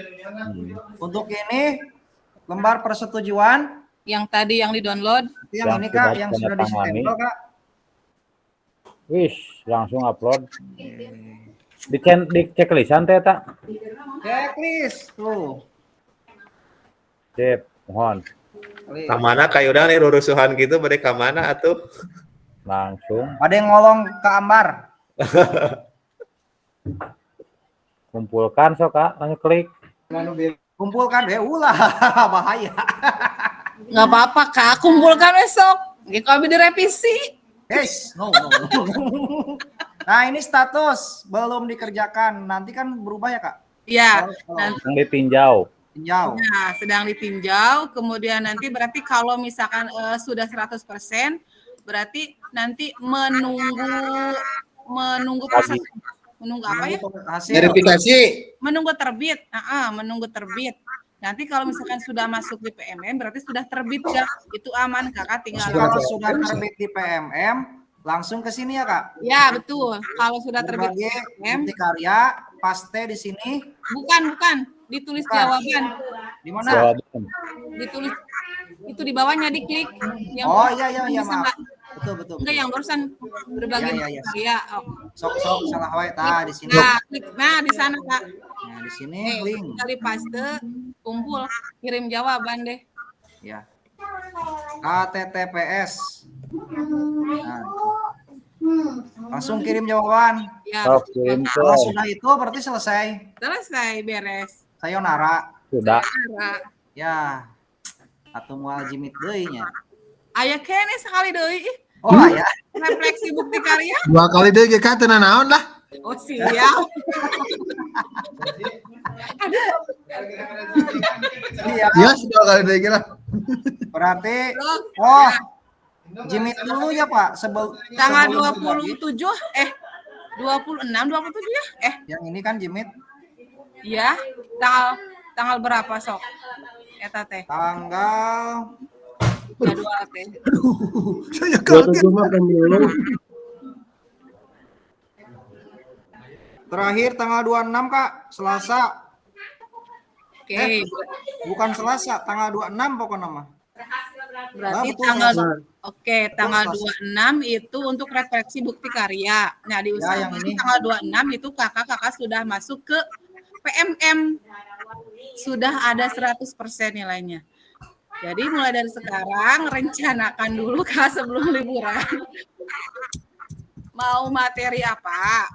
Speaker 5: Untuk ini lembar persetujuan
Speaker 1: yang tadi yang di-download.
Speaker 5: Yang ini Kak, yang sudah di-stempel Kak.
Speaker 10: Wis, langsung upload. Di checklistan teh tak?
Speaker 5: Checklist tuh.
Speaker 10: Sip, mohon.
Speaker 11: Kamana kayu udah nih rurusuhan gitu mereka mana atuh?
Speaker 10: Langsung.
Speaker 5: Ada yang ngolong ke Ambar.
Speaker 10: Kumpulkan sok Kak, langsung klik.
Speaker 5: Kumpulkan ulah bahaya.
Speaker 1: Nggak apa-apa Kak, kumpulkan besok. Gitu habis direvisi.
Speaker 5: No. Nah, ini status belum dikerjakan. Nanti kan berubah ya, Kak?
Speaker 1: Iya,
Speaker 10: nanti ditinjau.
Speaker 1: Nah, sedang ditinjau. Kemudian nanti berarti kalau misalkan sudah 100%, berarti nanti menunggu proses apa ya?
Speaker 3: Verifikasi.
Speaker 1: Menunggu terbit. Menunggu terbit. Nanti kalau misalkan sudah masuk di PMM berarti sudah terbit ya. Itu aman Kakak tinggal.
Speaker 5: Kalau sudah terbit di PMM langsung ke sini ya, Kak?
Speaker 1: Ya, betul. Kalau sudah terbit di PMM
Speaker 5: bukti karya paste di sini.
Speaker 1: Bukan. Ditulis jawaban.
Speaker 5: Di mana?
Speaker 10: Jawaban.
Speaker 1: Ditulis itu di bawahnya diklik. Yang
Speaker 5: iya maaf. Betul.
Speaker 1: Enggak, yang barusan berbagi karya.
Speaker 5: Sok salah wae di sini.
Speaker 1: Nah, klik. Nah, di sana, Kak.
Speaker 5: Nah, di sini link.
Speaker 1: Kali paste, kumpul, kirim jawaban deh.
Speaker 5: Ya. HTTPS. Nah, langsung kirim jawaban.
Speaker 1: Ya.
Speaker 5: Kalau sudah itu berarti selesai.
Speaker 1: Selesai, beres.
Speaker 5: Sayonara.
Speaker 10: Sudah.
Speaker 5: Ya. Atau mual jimit deui nya.
Speaker 1: Aya kene sekali deui.
Speaker 5: Oh, aya.
Speaker 1: Refleksi bukti karya.
Speaker 3: 2 kali deui ge ka teu naon lah.
Speaker 1: Oh, siap.
Speaker 3: Iya, 2 kali deui ge lah.
Speaker 5: Berarti jimit dulu ya, Pak.
Speaker 1: Tanggal 27 26 27 ya?
Speaker 5: Yang ini kan jimit.
Speaker 1: Iya. Tanggal berapa sok? Eta teh.
Speaker 5: Tanggal
Speaker 1: jadwal teh.
Speaker 3: Saya kaget makan dulu.
Speaker 5: Terakhir tanggal 26, Kak, Selasa.
Speaker 1: Oke.
Speaker 5: Bukan Selasa, tanggal 26 pokoknya mah.
Speaker 1: Berarti tanggal 26 itu untuk refleksi bukti karya. Nah, diusahakan tanggal 26 itu kakak sudah masuk ke PMM. Sudah ada 100% nilainya. Jadi mulai dari sekarang rencanakan dulu Kak sebelum liburan. Mau materi apa?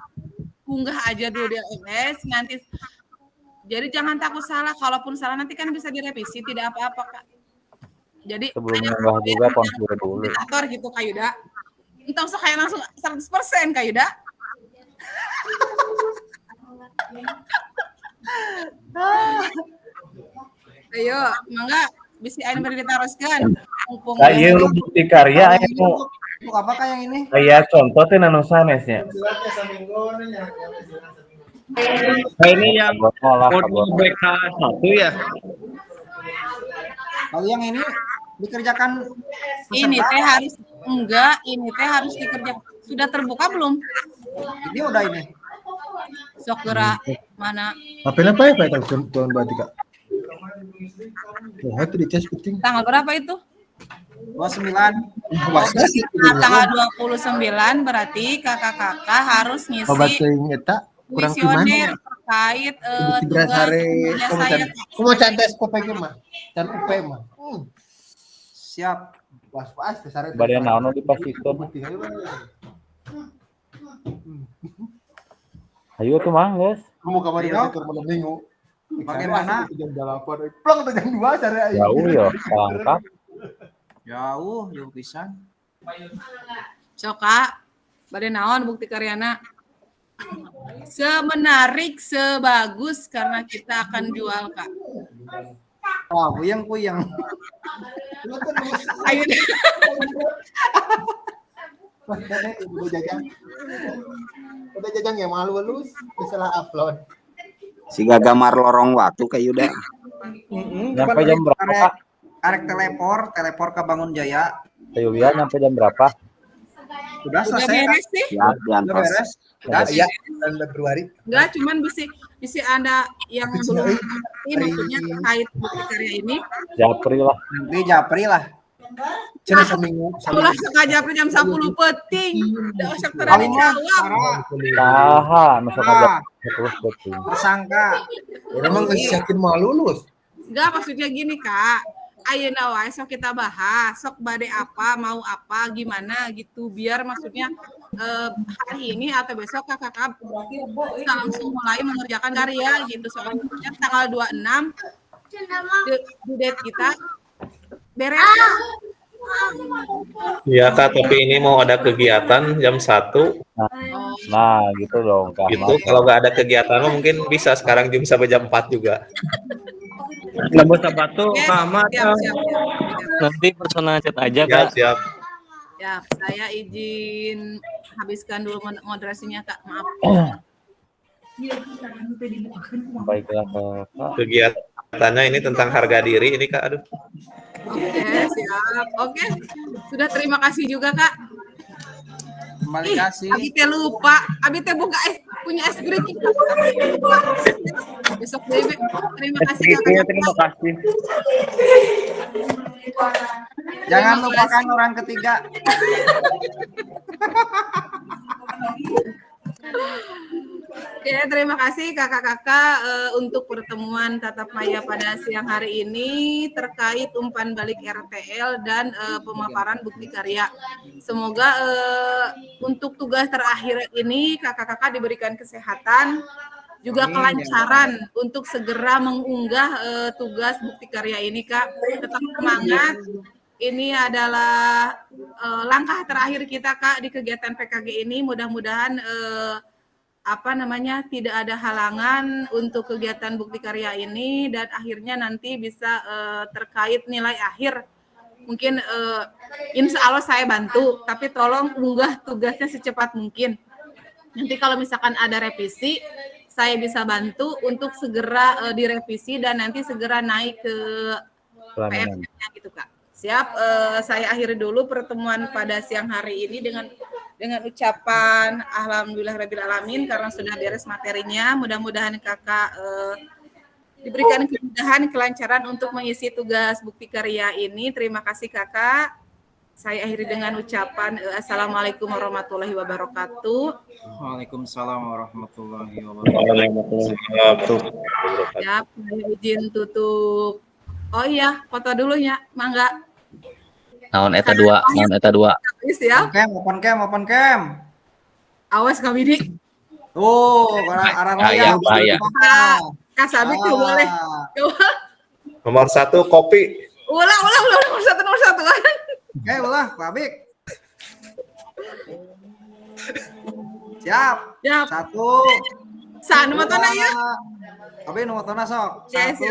Speaker 1: Unggah aja dulu di LMS nanti. Jadi jangan takut salah. Kalaupun salah nanti kan bisa direvisi, tidak apa-apa Kak. Jadi
Speaker 10: sebelum menambah juga konfigurasi dulu.
Speaker 1: Atur gitu Kak Yuda. Entah usah kayak langsung 100% Kak Yuda. Ayo, mangga bisa ayeuna bari diteruskeun.
Speaker 10: Ieu bukti karya anu
Speaker 5: Untuk apakah yang ini?
Speaker 10: Kayak contoh teh nanu sanesnya.
Speaker 4: Nah, ini yang kode BK1 ya.
Speaker 5: Kalau yang ini dikerjakan
Speaker 1: Ini
Speaker 5: peserta?
Speaker 1: teh harus enggak, ini teh harus dikerjakan. Sudah terbuka belum?
Speaker 5: Ini udah ini.
Speaker 1: Sok gerak mana?
Speaker 3: Apa ya Pak tahun berarti Kak? Itu dicas penting.
Speaker 1: Tanggal berapa itu?
Speaker 5: 29.
Speaker 1: Nah, tanggal 29 berarti kakak-kakak harus
Speaker 3: Obat
Speaker 1: ngisi
Speaker 3: teuing eta kurang
Speaker 1: kuesioner
Speaker 3: gimana?
Speaker 1: terkait
Speaker 3: Tugas hari
Speaker 1: kerja saya.
Speaker 3: kamu cantes kopek mah. Can UP mah.
Speaker 5: Siap.
Speaker 3: Was-was kesare.
Speaker 10: Badan naon dipasikeun. Ayo tuh Mang, guys.
Speaker 3: Kamu kamari
Speaker 5: Ayo.
Speaker 3: keur malam Minggu.
Speaker 5: Bagaimana?
Speaker 3: Jam 8. Pulang tuh jam 2 sare aja.
Speaker 10: Jauh ya, langkap.
Speaker 5: Jauh pisan.
Speaker 1: Sok Kak, bade naon bukti karyana? Semenarik, sebagus karena kita akan jual Kak.
Speaker 5: Wah, puyeng.
Speaker 1: Ayo deh.
Speaker 3: Udah jajang ya malu lulus bisa upload.
Speaker 7: Si gagamar lorong waktu kayak Yuda.
Speaker 10: Nyampe jam berapa, Kak?
Speaker 5: Arek telepor ke Bangun Jaya.
Speaker 10: Yulia nyampe jam berapa?
Speaker 5: Udah
Speaker 1: Udah
Speaker 5: selesai.
Speaker 1: beres sih?
Speaker 7: Ya,
Speaker 5: Udah
Speaker 7: diantos.
Speaker 5: beres.
Speaker 1: Udah
Speaker 3: Ya, dan Februari.
Speaker 1: Enggak, cuman bisa ada yang belum ngerti maksudnya terkait bukti karya ini.
Speaker 10: Japri lah.
Speaker 5: Nanti Japri lah.
Speaker 3: Cina seminggu.
Speaker 1: Ulah sengaja jam 10 penting. Udah usah terlalu jawab.
Speaker 10: Saha, masuk aja. Terus betul.
Speaker 5: Tersangka.
Speaker 3: Emang geus yakin mau lulus.
Speaker 1: Enggak, maksudnya gini Kak. Ayeuna wae sok kita bahas, sok bade apa, mau apa, gimana gitu. Biar maksudnya hari ini atau besok kakak bisa langsung mulai mengerjakan karya gitu. Soalnya tanggal 26 due date kita beres.
Speaker 11: Iya Kak, tapi ini mau ada kegiatan jam 1.
Speaker 10: Nah, gitu dong, Kak.
Speaker 11: Gitu, kalau nggak ada kegiatan mungkin bisa sekarang sampai jam 4 juga.
Speaker 4: Lembut sabatu, Kak
Speaker 1: Siap.
Speaker 8: Nanti personal chat aja,
Speaker 11: Ya,
Speaker 8: Kak.
Speaker 11: siap.
Speaker 1: Ya, saya izin habiskan dulu moderasinya Kak. Maaf.
Speaker 10: Baiklah, Kak.
Speaker 11: Kegiatannya ini tentang harga diri ini Kak, aduh.
Speaker 1: Oke, siap. Oke. Sudah terima kasih juga Kak.
Speaker 5: Kembali kasih.
Speaker 1: Abi teh lupa. Abi teh buka punya es krim. Besok deh. Terima kasih Kak.
Speaker 10: Terima kasih.
Speaker 5: Jangan lupakan orang ketiga.
Speaker 1: Oke, terima kasih kakak-kakak untuk pertemuan tatap maya pada siang hari ini terkait umpan balik RTL dan pemaparan bukti karya. Semoga untuk tugas terakhir ini kakak-kakak diberikan kesehatan, juga kelancaran untuk segera mengunggah tugas bukti karya ini Kak. Tetap semangat. Ini adalah langkah terakhir kita Kak di kegiatan PKG ini. Mudah-mudahan tidak ada halangan untuk kegiatan bukti karya ini dan akhirnya nanti bisa terkait nilai akhir. Mungkin insya Allah saya bantu, tapi tolong unggah tugasnya secepat mungkin. Nanti kalau misalkan ada revisi, saya bisa bantu untuk segera direvisi dan nanti segera naik ke PMK-nya gitu Kak. Siap, saya akhiri dulu pertemuan pada siang hari ini dengan ucapan alhamdulillahirabbil karena sudah beres materinya. Mudah-mudahan kakak diberikan kemudahan, kelancaran untuk mengisi tugas bukti karya ini. Terima kasih kakak. Saya akhiri dengan ucapan assalamualaikum warahmatullahi wabarakatuh.
Speaker 5: Waalaikumsalam warahmatullahi wabarakatuh.
Speaker 1: Siap, saya izin tutup. Oh iya, foto dulu ya, mangga.
Speaker 13: Naon eta 2.
Speaker 1: Siap.
Speaker 5: Open cam.
Speaker 1: Awas kami di.
Speaker 5: Arah
Speaker 13: bahaya.
Speaker 1: Kak Sabik tuh boleh.
Speaker 11: Nomor 1 kopi.
Speaker 1: Ulah nomor satu.
Speaker 5: Oke, ulah, Pabik. Siap. 1.
Speaker 1: Sanu matona ya.
Speaker 5: Abi nu matona sok.
Speaker 1: Ya,
Speaker 5: 1,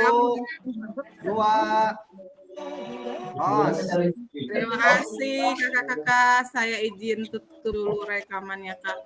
Speaker 5: 2,
Speaker 1: Terima kasih kakak-kakak. Saya izin tutup dulu rekamannya, Kak.